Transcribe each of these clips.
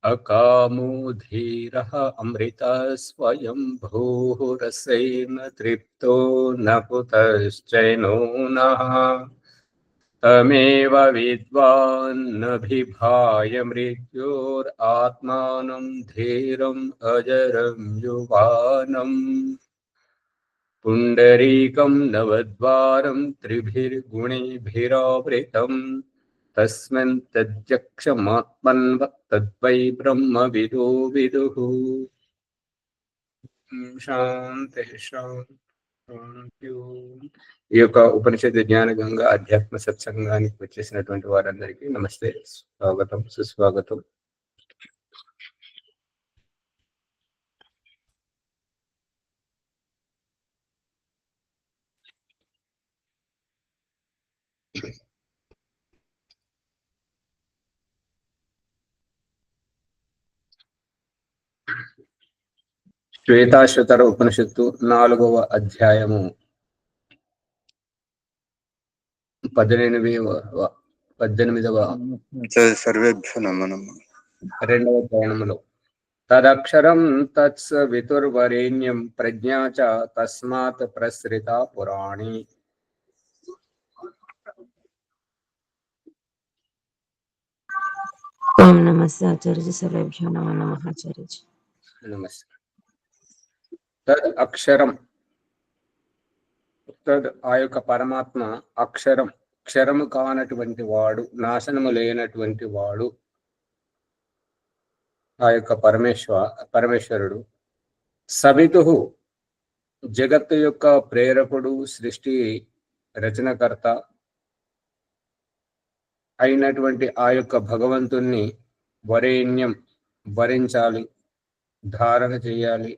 अकामो धीरः अमृत स्वयं भूरसेन तृप्तो न कुतश्चैनो नः तमेव विद्वान्नभिभाय मृत्योरात्मानं धीरम् अजरं युवानम् पुण्डरीकं नवद्वारं त्रिभिर्गुणिभिरावृतं तस्मिन् तद्यक्षमात्मन्वत्तद्वै ब्रह्मविदो विदुः। శాంతి శాంతి. ఈ యొక్క ఉపనిషత్ జ్ఞాన గంగా అధ్యాత్మ సత్సంగానికి వచ్చేసినటువంటి వారందరికీ నమస్తే, స్వాగతం, సుస్వాగతం. శ్వేతాశ్వతర ఉపనిషత్తు 4వ అధ్యాయము 18వ సర్వేభ్యో నమః 2వ చరణములో తదక్షరం తత్సవితుర్వరేణ్యం ప్రజ్ఞా చ తస్మాత్ ప్రసృత పురాణి. ఓం నమస్తే ఆచార్య, సర్వేభ్యో నమః ఆచార్య. నమస్తే. తద్ అక్షరం, తద్ ఆ యొక్క పరమాత్మ, అక్షరం క్షరము కానటువంటి వాడు, నాశనము లేనటువంటి వాడు ఆ యొక్క పరమేశ్వరుడు. సవితు జగత్తు యొక్క ప్రేరకుడు, సృష్టి రచనకర్త అయినటువంటి ఆ యొక్క భగవంతుణ్ణి వరేణ్యం వరించాలి, ధారణ చేయాలి.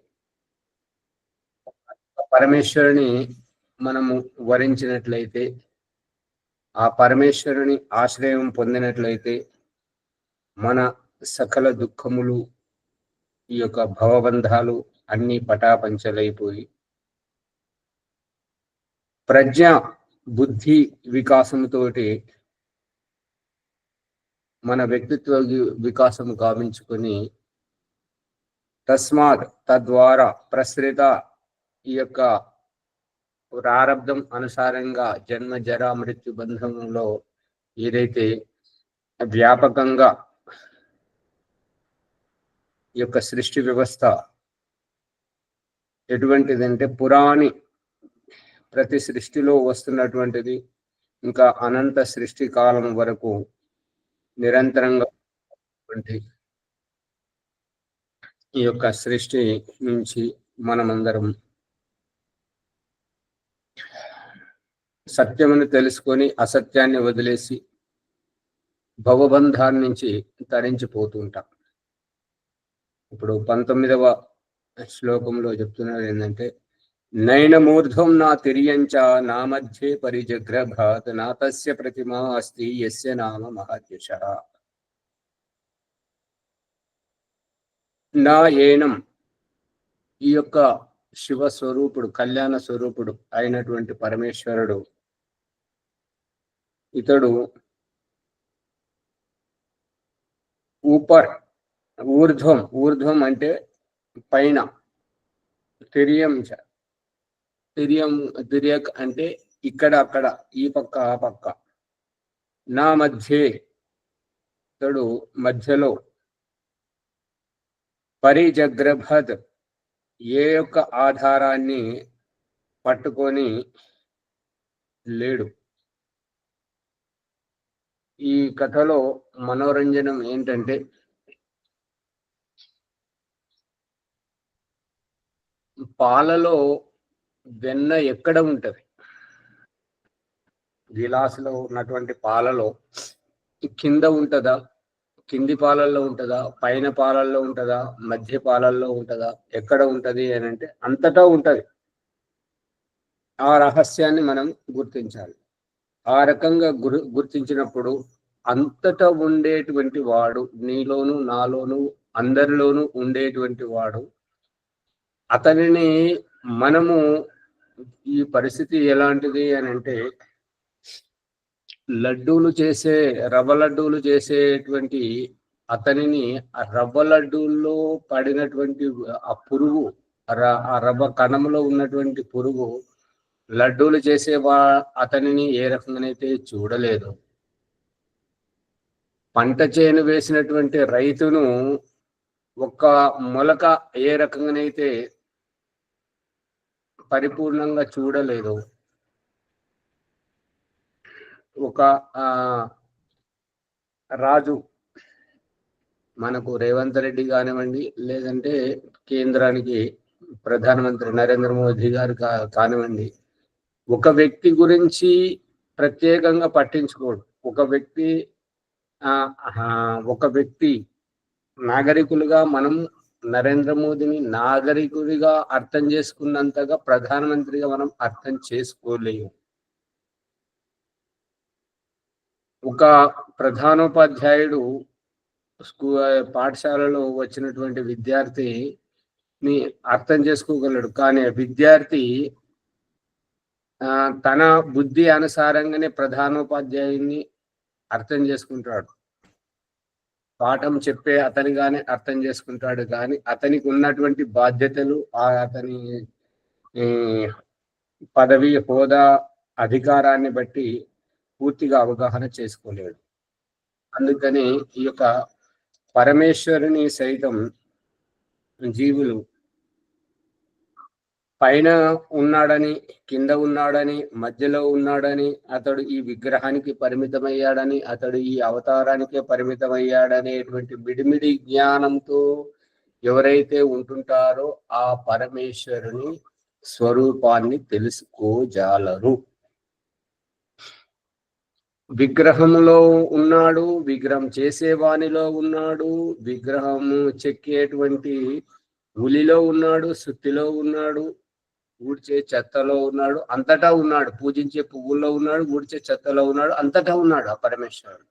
పరమేశ్వరుని మనము వరించినట్లయితే, ఆ పరమేశ్వరుని ఆశ్రయం పొందినట్లయితే మన సకల దుఃఖములు, ఈ యొక్క భవబంధాలు అన్నీ పటాపంచలైపోయి ప్రజ్ఞ బుద్ధి వికాసముతోటి మన వ్యక్తిత్వ వికాసము గావించుకొని తస్మాత్ తద్వారా ప్రసృత ఈ యొక్క ప్రారబ్ధం అనుసారంగా జన్మ జరా మృత్యు బంధంలో ఏదైతే వ్యాపకంగా ఈ యొక్క సృష్టి వ్యవస్థ ఎటువంటిదంటే పురాణి, ప్రతి సృష్టిలో వస్తున్నటువంటిది, ఇంకా అనంత సృష్టి కాలం వరకు నిరంతరంగా ఈ యొక్క సృష్టి నుంచి మనమందరం సత్యమును తెలుసుకొని అసత్యాన్ని వదిలేసి భవబంధాన్ని నుంచి తరించిపోతుంటాం. ఇప్పుడు 19వ శ్లోకంలో చెప్తున్నారు ఏంటంటే, నైనమూర్ధ్వం నా తిర్యంచ నా మధ్యే పరిజగ్రభాత్ నా తస్య ప్రతిమా అస్తి యస్య నామ మహాద్యశః. నా ఏనం, ఈ యొక్క శివ స్వరూపుడు, కళ్యాణ స్వరూపుడు అయినటువంటి పరమేశ్వరుడు, ఇతడు ఊర్ధ్వం అంటే పైన, తిర్యక్ అంటే ఇక్కడ అక్కడ, ఈ పక్క ఆ పక్క, నా మధ్యే ఇతడు మధ్యలో, పరిజగ్రభద్ ఏ యొక్క ఆధారాన్ని పట్టుకొని లేడు. ఈ కథలో మనోరంజనం ఏంటంటే, పాలలో వెన్న ఎక్కడ ఉంటది? గిలాసులో ఉన్నటువంటి పాలలో కింద ఉంటుందా, కింది పాలల్లో ఉంటుందా, పైన పాలల్లో ఉంటుందా, మధ్య పాలల్లో ఉంటుందా, ఎక్కడ ఉంటది అని అంటే అంతటా ఉంటది. ఆ రహస్యాన్ని మనం గుర్తించాలి. ఆ రకంగా గుర్తించినప్పుడు అంతటా ఉండేటువంటి వాడు, నీలోను నాలోను అందరిలోనూ ఉండేటువంటి వాడు, అతనిని మనము, ఈ పరిస్థితి ఎలాంటిది అని అంటే, లడ్డూలు చేసే రవ్వ లడ్డూలు చేసేటువంటి అతనిని ఆ రవ్వ లడ్డూల్లో పడినటువంటి ఆ పురుగు ఆ రవ్వ కణంలో ఉన్నటువంటి పురుగు లడ్డూలు చేసేవా అతనిని ఏ రకంగానైతే చూడలేదు, పంట చేను వేసినటువంటి రైతును ఒక్క మొలక ఏ రకంగానైతే పరిపూర్ణంగా చూడలేదు, ఒక రాజు మనకు రేవంత్ రెడ్డి కానివ్వండి, లేదంటే కేంద్రానికి ప్రధానమంత్రి నరేంద్ర మోదీ గారు కానివ్వండి, ఒక వ్యక్తి గురించి ప్రత్యేకంగా పట్టించుకోడు. ఒక వ్యక్తి నాగరికులుగా మనం నరేంద్ర మోదీని నాగరికుడిగా అర్థం చేసుకున్నంతగా ప్రధానమంత్రిగా మనం అర్థం చేసుకోలేము. ఒక ప్రధానోపాధ్యాయుడు పాఠశాలలో వచ్చినటువంటి విద్యార్థిని అర్థం చేసుకోగలడు, కానీ విద్యార్థి తన బుద్ధి అనుసారంగానే ప్రధానోపాధ్యాయుని అర్థం చేసుకుంటాడు. పాఠం చెప్పే అతనిగానే అర్థం చేసుకుంటాడు, కానీ అతనికి ఉన్నటువంటి బాధ్యతలు అతని పదవి, హోదా, అధికారాన్ని బట్టి పూర్తిగా అవగాహన చేసుకోలేడు. అందుకని ఈ యొక్క పరమేశ్వరుని సైతం జీవులు పైన ఉన్నాడని, కింద ఉన్నాడని, మధ్యలో ఉన్నాడని, అతడు ఈ విగ్రహానికి పరిమితమయ్యాడని, అతడు ఈ అవతారానికే పరిమితమయ్యాడనేటువంటి మిడిమిడి జ్ఞానంతో ఎవరైతే ఉంటుంటారో ఆ పరమేశ్వరుని స్వరూపాన్ని తెలుసుకోజాలరు. విగ్రహంలో ఉన్నాడు, విగ్రహం చేసేవానిలో ఉన్నాడు, విగ్రహము చెక్కేటువంటి ఉలిలో ఉన్నాడు, సుత్తిలో ఉన్నాడు, ఊడ్చే చెత్తలో ఉన్నాడు, అంతటా ఉన్నాడు. పూజించే పువ్వుల్లో ఉన్నాడు, ఊడ్చే చెత్తలో ఉన్నాడు, అంతటా ఉన్నాడు ఆ పరమేశ్వరుడు.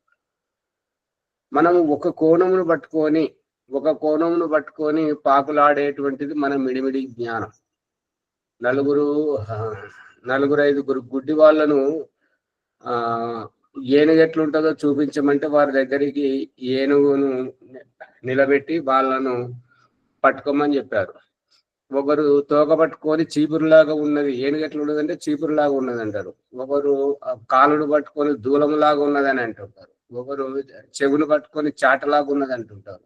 మనం ఒక కోణమును పట్టుకొని పాకులాడేటువంటిది మన మిడిమిడి జ్ఞానం. నలుగురు ఐదుగురు గుడ్డి వాళ్ళను ఏనుగు ఎట్లుంటుందో చూపించమంటే వారి దగ్గరికి ఏనుగును నిలబెట్టి వాళ్ళను పట్టుకోమని చెప్పారు. ఒకరు తోక పట్టుకొని చీపురులాగా ఉన్నది, ఏనుగు ఎట్లా ఉన్నదంటే చీపురులాగా ఉన్నది అంటారు. ఒకరు కాలును పట్టుకొని దూలంలాగా ఉన్నదని అంటుంటారు. ఒకరు చెవును పట్టుకొని చాటలాగా ఉన్నది అంటుంటారు.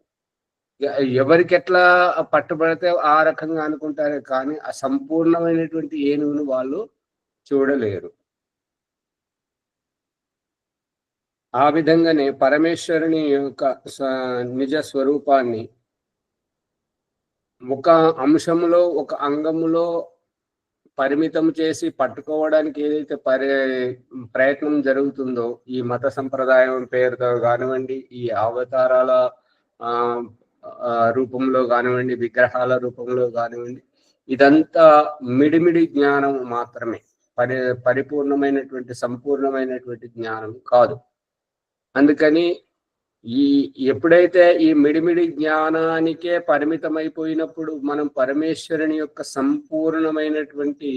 ఎవరికి ఎట్లా పట్టుబడితే ఆ రకంగా అనుకుంటారే కానీ ఆ సంపూర్ణమైనటువంటి ఏనుగును వాళ్ళు చూడలేరు. ఆ విధంగానే పరమేశ్వరుని యొక్క నిజ స్వరూపాన్ని ఒక అంశములో, ఒక అంగములో పరిమితం చేసి పట్టుకోవడానికి ఏదైతే ప్రయత్నం జరుగుతుందో, ఈ మత సంప్రదాయం పేరుతో కానివ్వండి, ఈ అవతారాల రూపంలో కానివ్వండి, విగ్రహాల రూపంలో కానివ్వండి, ఇదంతా మిడిమిడి జ్ఞానం మాత్రమే, పరిపూర్ణమైనటువంటి సంపూర్ణమైనటువంటి జ్ఞానం కాదు. అందుకని ఎప్పుడైతే ఈ మిడిమిడి జ్ఞానానికే పరిమితమైపోయినప్పుడు మనం పరమేశ్వరుని యొక్క సంపూర్ణమైనటువంటి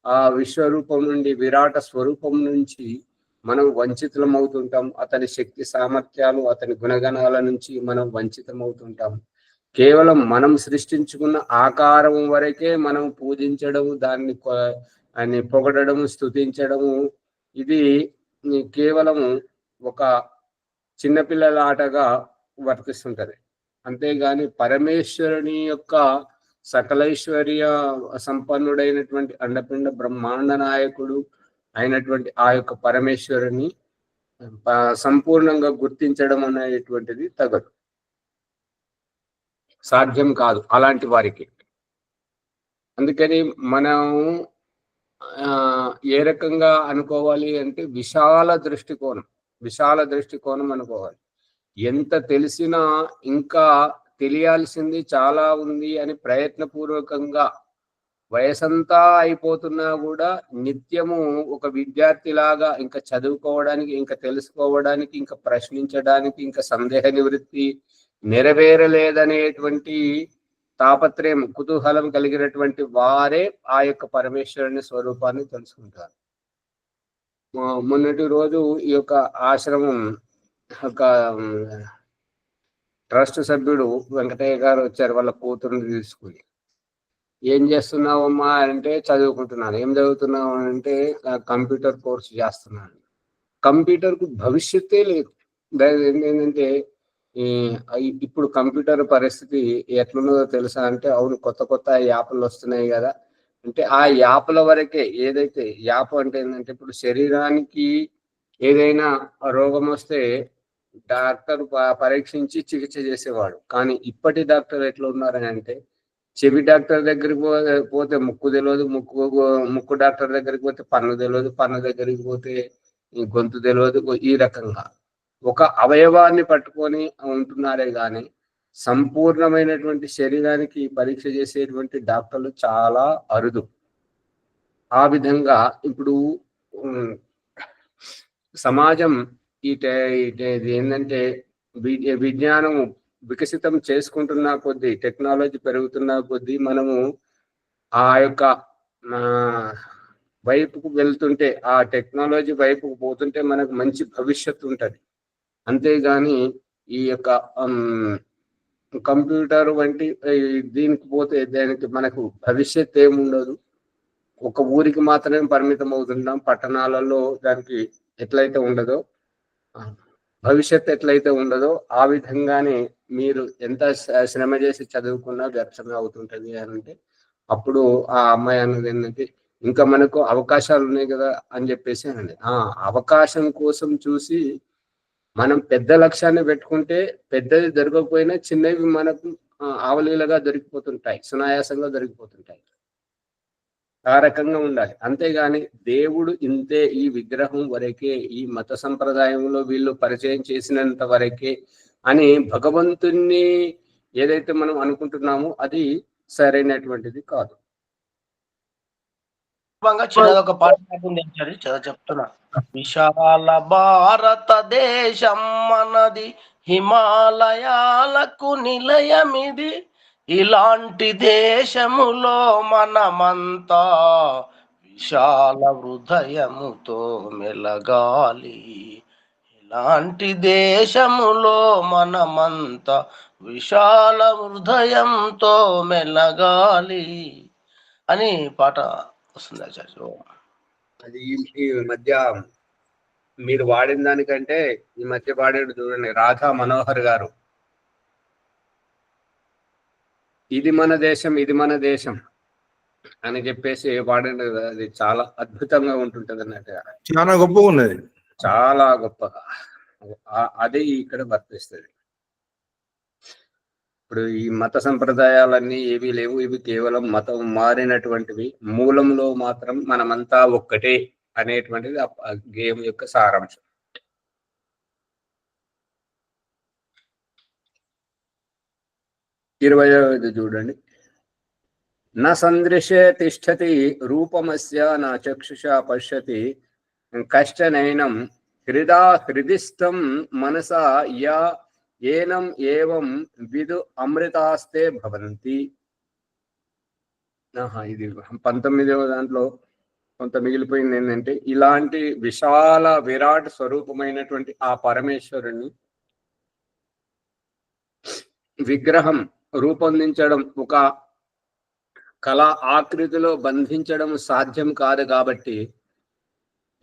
ఆ విశ్వరూపం నుండి, విరాట స్వరూపం నుంచి మనం వంచితులం అవుతుంటాం. అతని శక్తి సామర్థ్యాలు, అతని గుణగణాల నుంచి మనం వంచితమవుతుంటాం. కేవలం మనం సృష్టించుకున్న ఆకారం వరకే మనం పూజించడము, దాన్ని పొగడము, స్తుతించడము, ఇది కేవలం ఒక చిన్నపిల్లల ఆటగా వర్తిస్తుంటది. అంతేగాని పరమేశ్వరుని యొక్క సకలైశ్వర్య సంపన్నుడైనటువంటి అండపిండ బ్రహ్మాండ నాయకుడు అయినటువంటి ఆ యొక్క పరమేశ్వరుని సంపూర్ణంగా గుర్తించడం అనేటువంటిది తగదు, సాధ్యం కాదు అలాంటి వారికి. అందుకని మనం ఏ రకంగా అనుకోవాలి అంటే విశాల దృష్టికోణం అనుకోవాలి. ఎంత తెలిసినా ఇంకా తెలియాల్సింది చాలా ఉంది అని ప్రయత్నపూర్వకంగా వయసంతా అయిపోతున్నా కూడా నిత్యము ఒక విద్యార్థిలాగా ఇంకా చదువుకోవడానికి, ఇంకా తెలుసుకోవడానికి, ఇంకా ప్రశ్నించడానికి, ఇంకా సందేహ నివృత్తి నెరవేరలేదనేటువంటి తాపత్రయం, కుతూహలం కలిగినటువంటి వారే ఆ యొక్క పరమేశ్వరుని స్వరూపాన్ని తెలుసుకుంటారు. మొన్నటి రోజు ఈ యొక్క ఆశ్రమం ఒక ట్రస్ట్ సభ్యుడు వెంకటయ్య గారు వచ్చారు వాళ్ళ కూతురుని తీసుకుని. ఏం చేస్తున్నావమ్మా అంటే చదువుకుంటున్నాను. ఏం చదువుతున్నావు అంటే కంప్యూటర్ కోర్స్ చేస్తున్నాను. కంప్యూటర్కు భవిష్యత్తే లేదు. ఏంటంటే ఇప్పుడు కంప్యూటర్ పరిస్థితి ఎట్లున్నదో తెలుసా అంటే, అవును కొత్త కొత్త యాప్లు వస్తున్నాయి కదా అంటే, ఆ యాప్ల వరకే. ఏదైతే యాప్ అంటే ఏంటంటే, ఇప్పుడు శరీరానికి ఏదైనా రోగం వస్తే డాక్టర్ పరీక్షించి చికిత్స చేసేవాడు. కానీ ఇప్పటి డాక్టర్ ఎట్లా ఉన్నారని అంటే, చెవి డాక్టర్ దగ్గరికి పోతే ముక్కు తెలియదు, ముక్కు డాక్టర్ దగ్గరికి పోతే పన్ను తెలియదు, పన్ను దగ్గరికి పోతే గొంతు తెలియదు. ఈ రకంగా ఒక అవయవాన్ని పట్టుకొని ఉంటున్నారే కానీ సంపూర్ణమైనటువంటి శరీరానికి పరీక్ష చేసేటువంటి డాక్టర్లు చాలా అరుదు. ఆ విధంగా ఇప్పుడు సమాజం ఏంటంటే విజ్ఞానం వికసితం చేసుకుంటున్న కొద్దీ, టెక్నాలజీ పెరుగుతున్న కొద్దీ మనము ఆ యొక్క వైపుకు వెళ్తుంటే, ఆ టెక్నాలజీ వైపుకు పోతుంటే మనకు మంచి భవిష్యత్తు ఉంటుంది. అంతేగాని ఈ యొక్క కంప్యూటర్ వంటి దీనికి పోతే దానికి మనకు భవిష్యత్ ఏముండదు. ఒక ఊరికి మాత్రమే పరిమితం అవుతుంటాం. పట్టణాలలో దానికి ఎట్లయితే ఉండదో, భవిష్యత్ ఎట్లయితే ఉండదో, ఆ విధంగానే మీరు ఎంత శ్రమ చేసి చదువుకున్నా వ్యర్థమే అవుతుంటది అని అంటే, అప్పుడు ఆ అమ్మాయి అన్నది ఏంటంటే, ఇంకా మనకు అవకాశాలు ఉన్నాయి కదా అని చెప్పేసి అనండి. అవకాశం కోసం చూసి మనం పెద్ద లక్ష్యాన్ని పెట్టుకుంటే పెద్దది దొరకకపోయినా చిన్నవి మనకు ఆవలీలగా దొరికిపోతుంటాయి, సునాయాసంగా దొరికిపోతుంటాయి. ఆ రకంగా ఉండాలి. అంతేగాని దేవుడు ఇంతే, ఈ విగ్రహం వరకే, ఈ మత సంప్రదాయంలో వీళ్ళు పరిచయం చేసినంత వరకే అని భగవంతుణ్ణి ఏదైతే మనం అనుకుంటున్నామో అది సరైనటువంటిది కాదు. చిన్నది ఒక పాట చెప్తున్నా. విశాల భారతదేశం మనది, హిమాలయాలకు నిలయమిది. ఇలాంటి దేశములో మనమంతా విశాల హృదయముతో మెలగాలి. ఇలాంటి దేశములో మనమంతా విశాల హృదయంతో మెలగాలి అని పాట వస్తుంది ఆచార్య. అది ఈ మధ్య మీరు వాడిన దానికంటే ఈ మధ్య వాడాడు చూడండి, రాధా మనోహర్ గారు, ఇది మన దేశం, ఇది మన దేశం అని చెప్పేసి వాడండి. అది చాలా అద్భుతంగా ఉంటుంటది అన్నట్టుగా, చాలా గొప్పగా ఉన్నది, చాలా గొప్పగా. అది ఇక్కడ వర్తిస్తుంది. ఇప్పుడు ఈ మత సంప్రదాయాలన్నీ ఏవి లేవు, ఇవి కేవలం మతం మారినటువంటివి. మూలంలో మాత్రం మనమంతా ఒక్కటే అనేటువంటిది ఆ గేమ్ యొక్క సారాంశం. ఇరవైది చూడండి. నా సందృశ్య తిష్టతి రూపమస్య నా చక్షుషా పశ్యతి కష్టనైనం హృదిస్థం మనసా యా ఏనం ఏవం విదు అమృతాస్తే భవంతి. ఇది 19వ దాంట్లో కొంత మిగిలిపోయింది. ఏంటంటే ఇలాంటి విశాల విరాట్ స్వరూపమైనటువంటి ఆ పరమేశ్వరుని విగ్రహం రూపొందించడం, ఒక కళా ఆకృతిలో బంధించడం సాధ్యం కాదు. కాబట్టి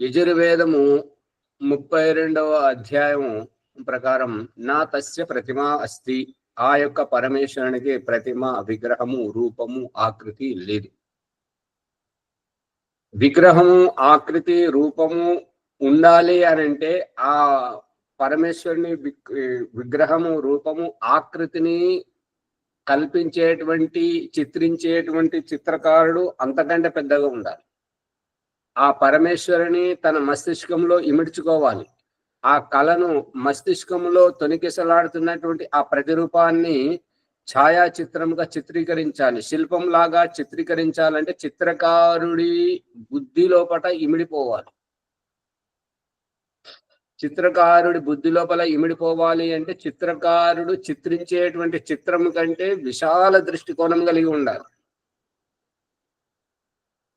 యజుర్వేదము 32వ అధ్యాయము ప్రకారం నా తస్య ప్రతిమ అస్తి, ఆ యొక్క పరమేశ్వరునికి ప్రతిమ, విగ్రహము, రూపము, ఆకృతి లేదు. విగ్రహము, ఆకృతి, రూపము ఉండాలి అని అంటే ఆ పరమేశ్వరుని విగ్రహము, రూపము, ఆకృతిని కల్పించేటువంటి, చిత్రించేటువంటి చిత్రకారుడు అంతకంటే పెద్దగా ఉండాలి. ఆ పరమేశ్వరుని తన మస్తిష్కంలో ఇమిడ్చుకోవాలి. ఆ కళను మస్తిష్కంలో తొనికిసలాడుతున్నటువంటి ఆ ప్రతిరూపాన్ని ఛాయాచిత్రంగా చిత్రీకరించాలి. శిల్పం లాగా చిత్రీకరించాలంటే చిత్రకారుడి బుద్ధి లోపల ఇమిడిపోవాలి. చిత్రకారుడి బుద్ధి లోపల ఇమిడిపోవాలి అంటే చిత్రకారుడు చిత్రించేటువంటి చిత్రం కంటే విశాల దృష్టికోణం కలిగి ఉండాలి.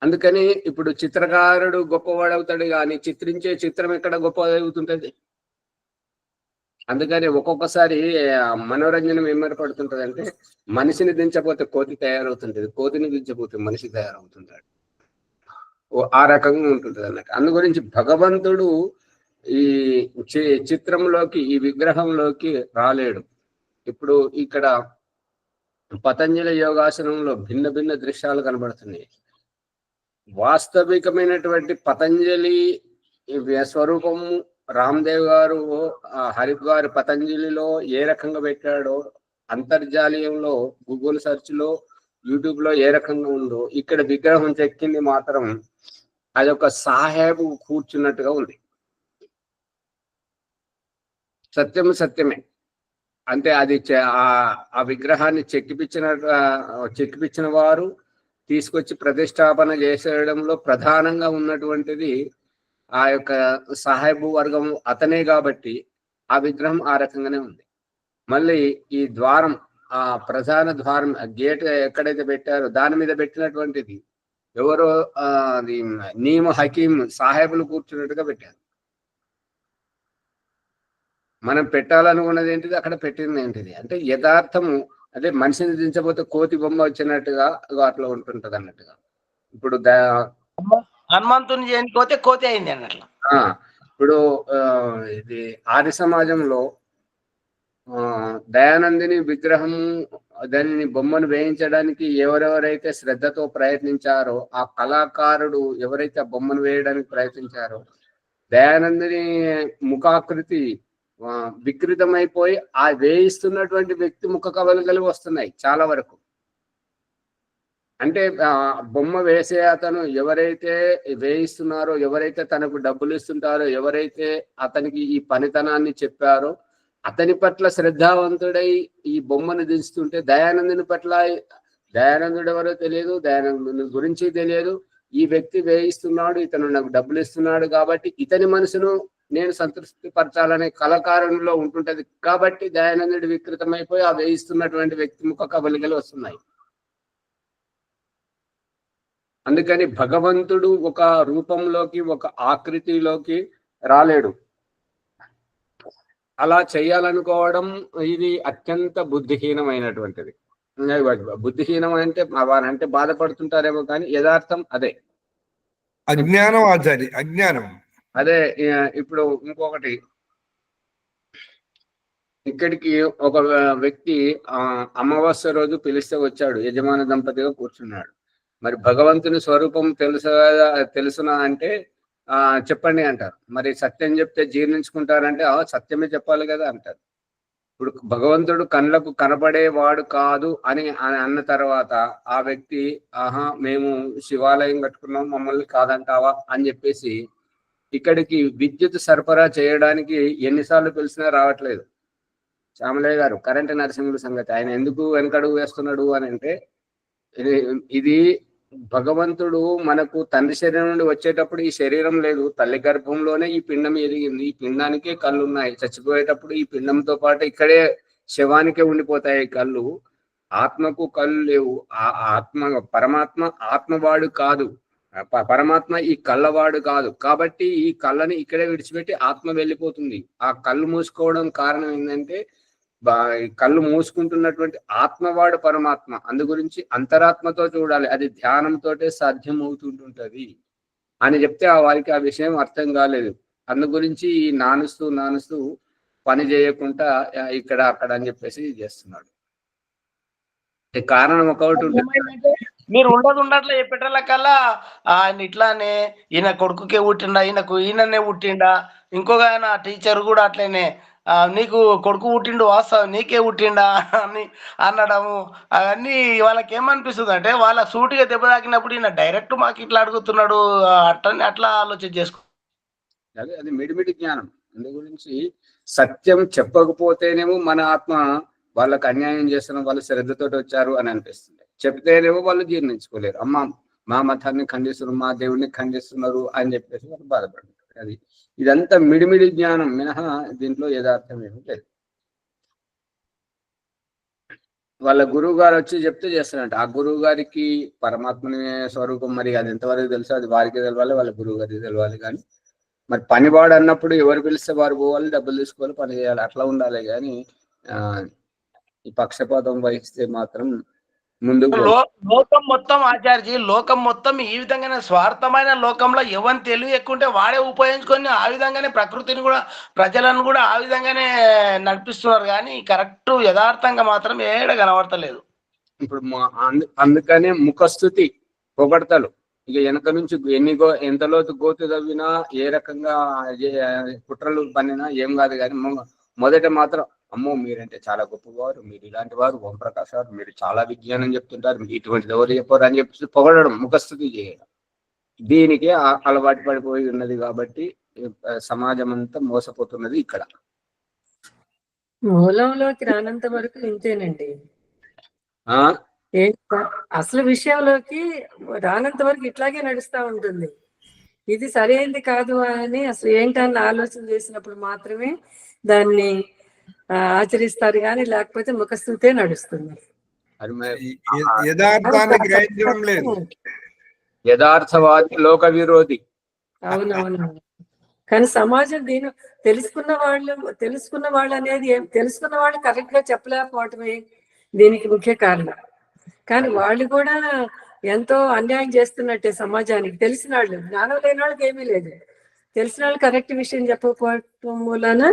అందుకని ఇప్పుడు చిత్రకారుడు గొప్పవాడవుతాడు కానీ చిత్రించే చిత్రం ఎక్కడ గొప్ప అవుతుంటది. అందుకని ఒక్కొక్కసారి మనోరంజనం ఏర్పడుతుంటది అంటే మనిషిని దించపోతే కోతి తయారవుతుంటది, కోతిని దించపోతే మనిషి తయారవుతుంటాడు. ఆ రకంగా ఉంటుంటది అన్నట్టు. అందు గురించి భగవంతుడు ఈ చిత్రంలోకి ఈ విగ్రహంలోకి రాలేడు. ఇప్పుడు ఇక్కడ పతంజలి యోగాసనంలో భిన్న భిన్న దృశ్యాలు కనబడుతున్నాయి. వాస్తవికమైనటువంటి పతంజలి స్వరూపము రామ్దేవ్ గారు హరిద్వార్ పతంజలిలో ఏ రకంగా పెట్టాడో, అంతర్జాలీయంలో గూగుల్ సెర్చ్ లో యూట్యూబ్ లో ఏ రకంగా ఉందో ఇక్కడ విగ్రహం చెక్కింది మాత్రం అదొక సాహేబు కూర్చున్నట్టుగా ఉంది. సత్యం సత్యమే. అంటే అది ఆ విగ్రహాన్ని చెక్కిపించిన వారు తీసుకొచ్చి ప్రతిష్టాపన చేసేయడంలో ప్రధానంగా ఉన్నటువంటిది ఆ యొక్క సాహేబు వర్గం అతనే కాబట్టి ఆ విగ్రహం ఆ రకంగానే ఉంది. మళ్ళీ ఈ ద్వారం, ఆ ప్రధాన ద్వారం గేట్ ఎక్కడైతే పెట్టారో దాని మీద పెట్టినటువంటిది ఎవరో అది నీమ్ హకీం సాహేబులు కూర్చున్నట్టుగా పెట్టారు. మనం పెట్టాలనుకున్నది ఏంటిది, అక్కడ పెట్టింది ఏంటిది అంటే యథార్థము. అదే మనిషిని దించబోతే కోతి బొమ్మ వచ్చినట్టుగా అట్లా ఉంటుంటది అన్నట్టుగా. ఇప్పుడు హనుమంతుని చేయకపోతే కోతి అయింది అన్నట్లు. ఇప్పుడు ఇది ఆర్య సమాజంలో దయానందిని విగ్రహం దానిని బొమ్మను వేయించడానికి ఎవరెవరైతే శ్రద్ధతో ప్రయత్నించారో, ఆ కళాకారుడు ఎవరైతే ఆ బొమ్మను వేయడానికి ప్రయత్నించారో దయానందిని ముఖాకృతి వికృతమైపోయి ఆ వేయిస్తున్నటువంటి వ్యక్తి ముఖ కవలికలు వస్తున్నాయి చాలా వరకు. అంటే బొమ్మ వేసే అతను ఎవరైతే వేయిస్తున్నారో, ఎవరైతే తనకు డబ్బులు ఇస్తుంటారో, ఎవరైతే అతనికి ఈ పనితనాన్ని చెప్పారో అతని పట్ల శ్రద్ధావంతుడై ఈ బొమ్మను దించుతుంటే దయానందుని పట్ల, దయానందుడు ఎవరో తెలియదు, దయానందుని గురించి తెలియదు, ఈ వ్యక్తి వేయిస్తున్నాడు, ఇతను నాకు డబ్బులు ఇస్తున్నాడు కాబట్టి ఇతని మనసును నేను సంతృప్తి పరచాలనే కళాకారునిలో ఉంటుంటది కాబట్టి దయానందుడు వికృతమైపోయి ఆ వేయిస్తున్నటువంటి వ్యక్తి ముఖ కవలికలు వస్తున్నాయి. అందుకని భగవంతుడు ఒక రూపంలోకి, ఒక ఆకృతిలోకి రాలేడు. అలా చేయాలనుకోవడం ఇది అత్యంత బుద్ధిహీనమైనటువంటిది. బుద్ధిహీనం అంటే వారంటే బాధపడుతుంటారేమో కానీ యథార్థం అదే. అజ్ఞానం ఆచారి, అజ్ఞానం అదే. ఇప్పుడు ఇంకొకటి, ఇక్కడికి ఒక వ్యక్తి అమావాస్య రోజు పిలిస్తే వచ్చాడు, యజమాన దంపతిగా కూర్చున్నాడు. మరి భగవంతుని స్వరూపం తెలుసునా అంటే చెప్పండి అంటారు. మరి సత్యం చెప్తే జీర్ణించుకుంటారంటే సత్యమే చెప్పాలి కదా అంటారు. ఇప్పుడు భగవంతుడు కళ్ళకు కనబడేవాడు కాదు అని అన్న తర్వాత ఆ వ్యక్తి మేము శివాలయం కట్టుకున్నాం, మమ్మల్ని కాదంటావా అని చెప్పేసి ఇక్కడికి విద్యుత్ సరఫరా చేయడానికి ఎన్నిసార్లు పిలిచినా రావట్లేదు. శ్యామలయ్య గారు కరెంట్ నరసింహుల సంగతి ఆయన ఎందుకు వెనకడుగు వేస్తున్నాడు అని అంటే, ఇది భగవంతుడు మనకు తండ్రి శరీరం నుండి వచ్చేటప్పుడు ఈ శరీరం లేదు, తల్లి గర్భంలోనే ఈ పిండం ఎదిగింది, ఈ పిండానికే కళ్ళు ఉన్నాయి. చచ్చిపోయేటప్పుడు ఈ పిండంతో పాటు ఇక్కడే శవానికే ఉండిపోతాయి కళ్ళు. ఆత్మకు కళ్ళు లేవు. పరమాత్మ ఆత్మవాడు కాదు, పరమాత్మ ఈ కళ్ళవాడు కాదు కాబట్టి ఈ కళ్ళని ఇక్కడే విడిచిపెట్టి ఆత్మ వెళ్ళిపోతుంది. ఆ కళ్ళు మూసుకోవడం కారణం ఏంటంటే కళ్ళు మూసుకుంటున్నటువంటి ఆత్మవాడు పరమాత్మ. అందు గురించి అంతరాత్మతో చూడాలి, అది ధ్యానంతో సాధ్యం అవుతుంటుంటది అని చెప్తే వారికి ఆ విషయం అర్థం కాలేదు. అందు గురించి నానుస్తూ పని చేయకుండా ఇక్కడ అక్కడ అని చెప్పేసి చేస్తున్నాడు. కారణం ఒకటి ఉంటుంది. మీరు ఉండట్లే చెప్పేటల కల్లా ఆయన ఇట్లానే ఈయన కొడుకుకే పుట్టిండా, ఈయననే పుట్టిండా, ఇంకొక ఆయన టీచర్ కూడా అట్లనే నీకు కొడుకు పుట్టిండు వాస్తవం నీకే పుట్టిండా అని అనడము, అవన్నీ వాళ్ళకి ఏమనిపిస్తుంది అంటే వాళ్ళ సూటిగా దెబ్బ తాకినప్పుడు ఈయన డైరెక్ట్ మాకు ఇట్లా అడుగుతున్నాడు అట్లా ఆలోచన చేసుకో. అది మిడిమిడి జ్ఞానం. అందు గురించి సత్యం చెప్పకపోతేనేమో మన ఆత్మ వాళ్ళకి అన్యాయం చేస్తున్నాం, వాళ్ళు శ్రద్ధతో వచ్చారు అని అనిపిస్తుంది. చెప్తేనేమో వాళ్ళు జీర్ణించుకోలేరు, మా మతాన్ని ఖండిస్తున్నారు, మా దేవుడిని ఖండిస్తున్నారు అని చెప్పేసి వాళ్ళు బాధపడుతున్నారు. అది ఇదంతా మిడిమిడి జ్ఞానం మినహా దీంట్లో యథార్థం ఏమీ లేదు. వాళ్ళ గురువు గారు వచ్చి చెప్తే చేస్తారంట. ఆ గురువు గారికి పరమాత్మని స్వరూపం మరి అది ఎంతవరకు తెలుసో అది వారికి తెలవాలి, వాళ్ళ గురువు గారికి తెలవాలి. కానీ మరి పనివాడు అన్నప్పుడు ఎవరు పిలిస్తే వారు పోవాలి, డబ్బులు తీసుకోవాలి, పని చేయాలి, అట్లా ఉండాలి. కానీ ఈ పక్షపాతం వహిస్తే మాత్రం ముందుకు లోకం మొత్తం ఆచార్య, లోకం మొత్తం ఈ విధంగానే స్వార్థమైన లోకంలో ఎవరిని తెలివి ఎక్కువ ఉంటే వాడే ఉపయోగించుకొని ఆ విధంగానే ప్రకృతిని కూడా ప్రజలను కూడా ఆ విధంగానే నడిపిస్తున్నారు. కానీ కరెక్ట్ యథార్థంగా మాత్రం ఏడ కనబడతలేదు. ఇప్పుడు అందుకనే ముఖస్థుతి పొగడతలు ఇక వెనక నుంచి ఎంత లోతు గోతు తవ్వినా ఏ రకంగా కుట్రలు పన్నినా ఏం కాదు. కానీ మొదట మాత్రం అమ్మో మీరంటే చాలా గొప్పవారు, మీరు ఇలాంటి వారు, ఓంప్రకాష్ గారు మీరు చాలా విజ్ఞానం చెప్తుంటారు, మీరు ఇటువంటిది ఎవరు చెప్పారు అని చెప్పి పొగడడం, ముఖస్థుతి చేయడం. దీనికి అలవాటు పడిపోయి ఉన్నది కాబట్టి సమాజం అంతా మోసపోతున్నది. ఇక్కడ మూలంలోకి రానంత వరకు ఇంతేనండి. అసలు విషయంలోకి రానంత వరకు ఇట్లాగే నడుస్తూ ఉంటుంది. ఇది సరైనది కాదు అని అసలు ఏంటని ఆలోచన చేసినప్పుడు మాత్రమే దాన్ని ఆచరిస్తారు, కానీ లేకపోతే ముఖస్థుతే నడుస్తుంది. యథార్థవాది లోక విరోధి. అవునవును. కానీ సమాజం తెలుసుకున్న వాళ్ళు అనేది తెలుసుకున్న వాళ్ళు కరెక్ట్ గా చెప్పలేకపోవటమే దీనికి ముఖ్య కారణం. కానీ వాళ్ళు కూడా ఎంతో అన్యాయం చేస్తున్నట్టే సమాజానికి. తెలిసిన వాళ్ళు, జ్ఞానం లేని వాళ్ళకి ఏమీ లేదు, తెలిసిన వాళ్ళు కరెక్ట్ విషయం చెప్పకపోవటం మూలన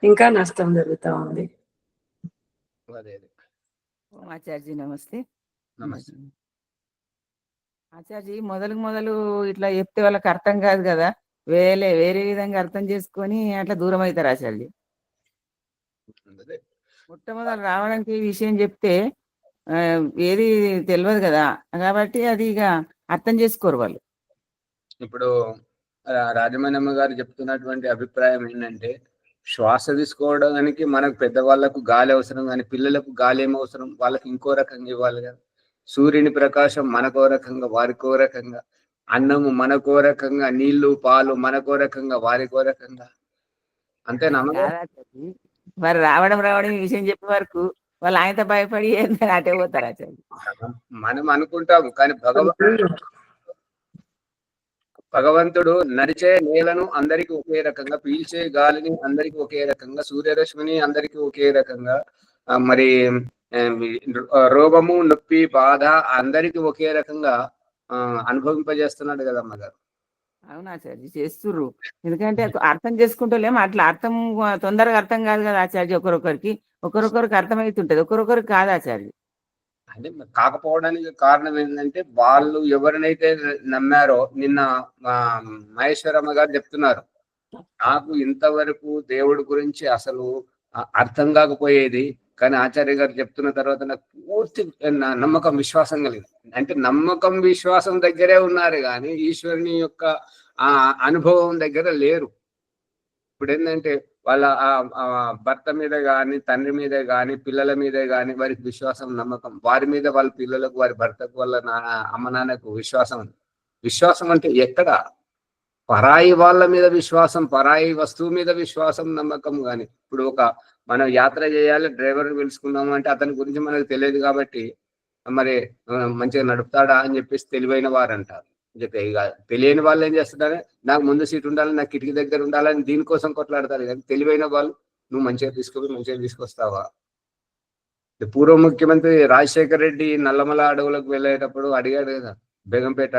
ఇంకా నష్టం జరుగుతూ ఉంది. ఆచార్జీ నమస్తే. నమస్తే ఆచార్జీ, మొదలు ఇట్లా చెప్తే వాళ్ళకి అర్థం కాదు కదా, వేరే విధంగా అర్థం చేసుకొని అట్లా దూరం అవుతారు ఆచార్జీ. మొట్టమొదలు రావడానికి ఈ విషయం చెప్తే ఏది తెలియదు కదా, కాబట్టి అది ఇక అర్థం చేసుకోరు వాళ్ళు. ఇప్పుడు రాజమణమ్మ గారు చెప్తున్నటువంటి అభిప్రాయం ఏంటంటే, శ్వాస తీసుకోవడానికి మనకు పెద్దవాళ్ళకు గాలి అవసరం, కానీ పిల్లలకు గాలి ఏం అవసరం, వాళ్ళకి ఇంకో రకంగా ఇవ్వాలి కదా. సూర్యుని ప్రకాశం మనకో రకంగా, వారికో రకంగా, అన్నము మనకో రకంగా, నీళ్లు పాలు మనకో రకంగా, వారికో రకంగా. అంతేనా? మరి రావడం ఈ విషయం చెప్పే వరకు వాళ్ళు ఆయనతో భయపడి అటే పోతారు ఆచార్య. మనం అనుకుంటాము, కానీ భగవంతుడు నడిచే నేలను అందరికి ఒకే రకంగా, పీల్చే గాలిని అందరికి ఒకే రకంగా, సూర్యరశ్మిని అందరికి ఒకే రకంగా, మరి రోగము, నొప్పి, బాధ అందరికి ఒకే రకంగా అనుభవింపజేస్తున్నాడు కదా అమ్మగారు. అవును ఆచార్య, చేస్తుర్రు. ఎందుకంటే అర్థం చేసుకుంటలేము, అట్లా అర్థం తొందరగా అర్థం కాదు కదా ఆచార్య. ఒకరొకరికి అర్థమవుతుంటది, ఒకరొకరికి కాదు ఆచార్య. అంటే కాకపోవడానికి కారణం ఏంటంటే, వాళ్ళు ఎవరినైతే నమ్మారో, నిన్న మహేశ్వరమ్మ గారు చెప్తున్నారు, నాకు ఇంతవరకు దేవుడి గురించి అసలు అర్థం కాకపోయేది, కానీ ఆచార్య గారు చెప్తున్న తర్వాత నాకు పూర్తి నమ్మకం, విశ్వాసం కలిగింది. అంటే నమ్మకం, విశ్వాసం దగ్గరే ఉన్నారు, కానీ ఈశ్వరుని యొక్క అనుభవం దగ్గర లేరు. ఇప్పుడు ఏంటంటే వాళ్ళ భర్త మీద కానీ, తండ్రి మీద కానీ, పిల్లల మీద కానీ వారికి విశ్వాసం, నమ్మకం, వారి మీద వాళ్ళ పిల్లలకు, వారి భర్తకు, వాళ్ళ అమ్మ నాన్నకు విశ్వాసం. విశ్వాసం అంటే ఎక్కడ? పరాయి వాళ్ళ మీద విశ్వాసం, పరాయి వస్తువు మీద విశ్వాసం, నమ్మకం. కానీ ఇప్పుడు మనం యాత్ర చేయాలి, డ్రైవర్ని పిలుచుకున్నాము అంటే అతని గురించి మనకు తెలియదు కాబట్టి మరి మంచిగా నడుపుతాడా అని చెప్పేసి తెలివైన వారు అంటారు. ఇక తెలియని వాళ్ళు ఏం చేస్తున్నారే, నాకు ముందు సీట్ ఉండాలి, నాకు కిటికీ దగ్గర ఉండాలని దీనికోసం కొట్లాడతారు. కానీ తెలివైన వాళ్ళు, నువ్వు మంచిగా మంచిగా తీసుకొస్తావా? పూర్వ ముఖ్యమంత్రి రాజశేఖర్ రెడ్డి నల్లమల అడవులకు వెళ్ళేటప్పుడు అడిగాడు కదా, బేగంపేట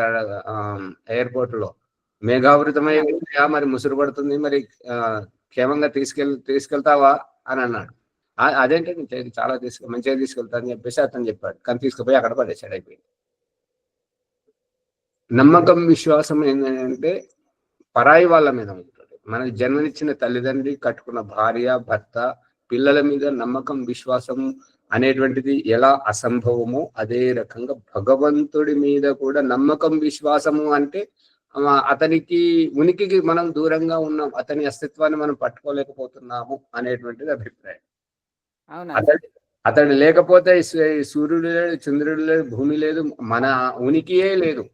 ఎయిర్పోర్ట్ లో, మేఘావృతమై మరి ముసురు పడుతుంది, మరి క్షేమంగా తీసుకెళ్తావా అని అన్నాడు. అదేంటే చాలా మంచిగా తీసుకెళ్తా అని చెప్పేసి అతను చెప్పాడు, కానీ తీసుకుపోయి అక్కడ పడేసాడు. అయిపోయింది. నమ్మకం, విశ్వాసం ఏంటంటే పరాయి వాళ్ళ మీద ఉంటుంది. మనకు జన్మనిచ్చిన తల్లిదండ్రి, కట్టుకున్న భార్య, భర్త, పిల్లల మీద నమ్మకం, విశ్వాసం అనేటువంటిది ఎలా అసంభవమో అదే రకంగా భగవంతుడి మీద కూడా నమ్మకం, విశ్వాసము అంటే అతనికి ఉనికికి మనం దూరంగా ఉన్నాం, అతని అస్తిత్వాన్ని మనం పట్టుకోలేకపోతున్నాము అనేటువంటిది అభిప్రాయం. అతడు లేకపోతే సూర్యుడు లేడు, చంద్రుడు లేదు, భూమి లేదు, మన ఉనికియే లేదు.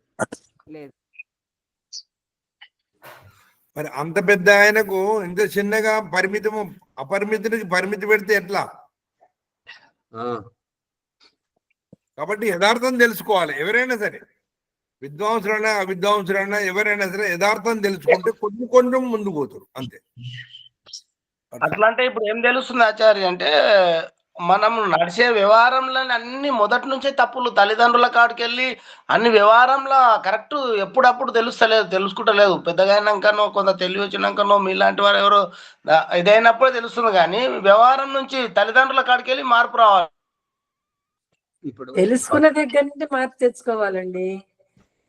మరి అంత పెద్ద ఆయనకు ఇంత చిన్నగా పరిమితి పెడితే ఎట్లా? కాబట్టి యథార్థం తెలుసుకోవాలి ఎవరైనా సరే, విద్వాంసులైనా అవిద్వాంసులైనా ఎవరైనా సరే యథార్థం తెలుసుకుంటే కొంచెం ముందుకు పోతారు అంతే. అట్లా అంటే ఇప్పుడు ఏం తెలుస్తుంది ఆచార్య అంటే మనం నడిచే వ్యవహారంలో అన్ని మొదటి నుంచే తప్పులు, తల్లిదండ్రుల కాడికి వెళ్ళి అన్ని వ్యవహారంలో కరెక్ట్ ఎప్పుడప్పుడు తెలుసుకుంటలేదు. పెద్దగా అయినాకనో కొంత తెలివి వచ్చినాకనో మీలాంటి వారు ఎవరో ఇదైనప్పుడే తెలుస్తుంది. కానీ వ్యవహారం నుంచి తల్లిదండ్రుల కాడికి వెళ్ళి మార్పు రావాలి. ఇప్పుడు తెలుసుకున్న దగ్గర నుండి మార్పు తెచ్చుకోవాలండి.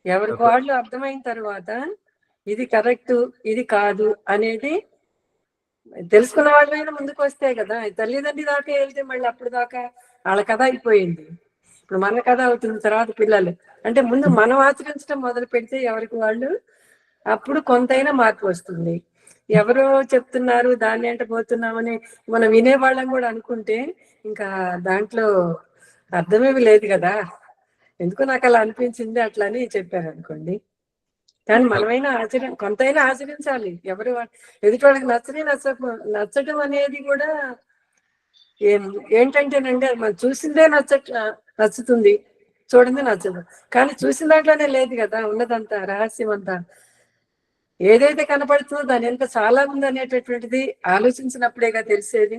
ఎవరికి వాళ్ళు అర్థమైన తర్వాత ఇది కరెక్ట్ ఇది కాదు అనేది తెలుసుకున్న వాళ్ళైనా ముందుకు వస్తే కదా. తల్లిదండ్రి దాకా వెళ్తే మళ్ళీ అప్పుడు దాకా వాళ్ళ కథ అయిపోయింది, ఇప్పుడు మన కథ అవుతుంది. తర్వాత పిల్లలు అంటే ముందు మనం ఆచరించడం మొదలు పెడితే ఎవరికి వాళ్ళు అప్పుడు కొంతైనా మార్పు వస్తుంది. ఎవరో చెప్తున్నారు దాన్ని అంటే పోతున్నామని మనం వినేవాళ్ళం కూడా అనుకుంటే ఇంకా దాంట్లో అర్థమేమి లేదు కదా. ఎందుకో నాకు అలా అనిపించింది, అట్లా అని చెప్పారు అనుకోండి. కానీ మనమైనా కొంతైనా ఆచరించాలి. ఎవరు ఎదుటి వాళ్ళకి నచ్చడం అనేది కూడా ఏంటంటేనండి, మనం చూసిందే నచ్చుతుంది, చూడండి నచ్చదు. కానీ చూసిన దాంట్లోనే లేదు కదా ఉన్నదంతా, రహస్యం అంతా. ఏదైతే కనపడుతుందో దాని వెనుక చాలా ఉంది అనేటటువంటిది ఆలోచించినప్పుడేగా తెలిసేది.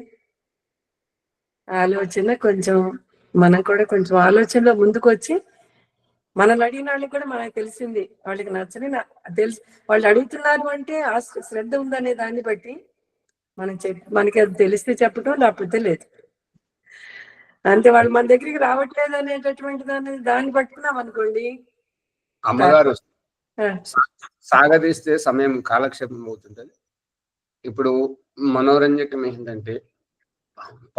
ఆలోచన కొంచెం మనం కూడా కొంచెం ఆలోచనలో ముందుకు వచ్చి మనల్ని అడిగిన వాళ్ళకి కూడా మనకు తెలిసింది వాళ్ళకి నచ్చని తెలుసు. వాళ్ళు అడుగుతున్నారు అంటే శ్రద్ధ ఉందనే దాన్ని బట్టి మనకి అది తెలిస్తే చెప్పటం, లేకపోతే లేదు అంతే. వాళ్ళు మన దగ్గరికి రావట్లేదు అనేటటువంటి దాన్ని పట్టుకున్నాం అనుకోండి. అమ్మగారు సాగదీస్తే సమయం కాలక్షేపం అవుతుంటది. ఇప్పుడు మనోరంజకం ఏంటంటే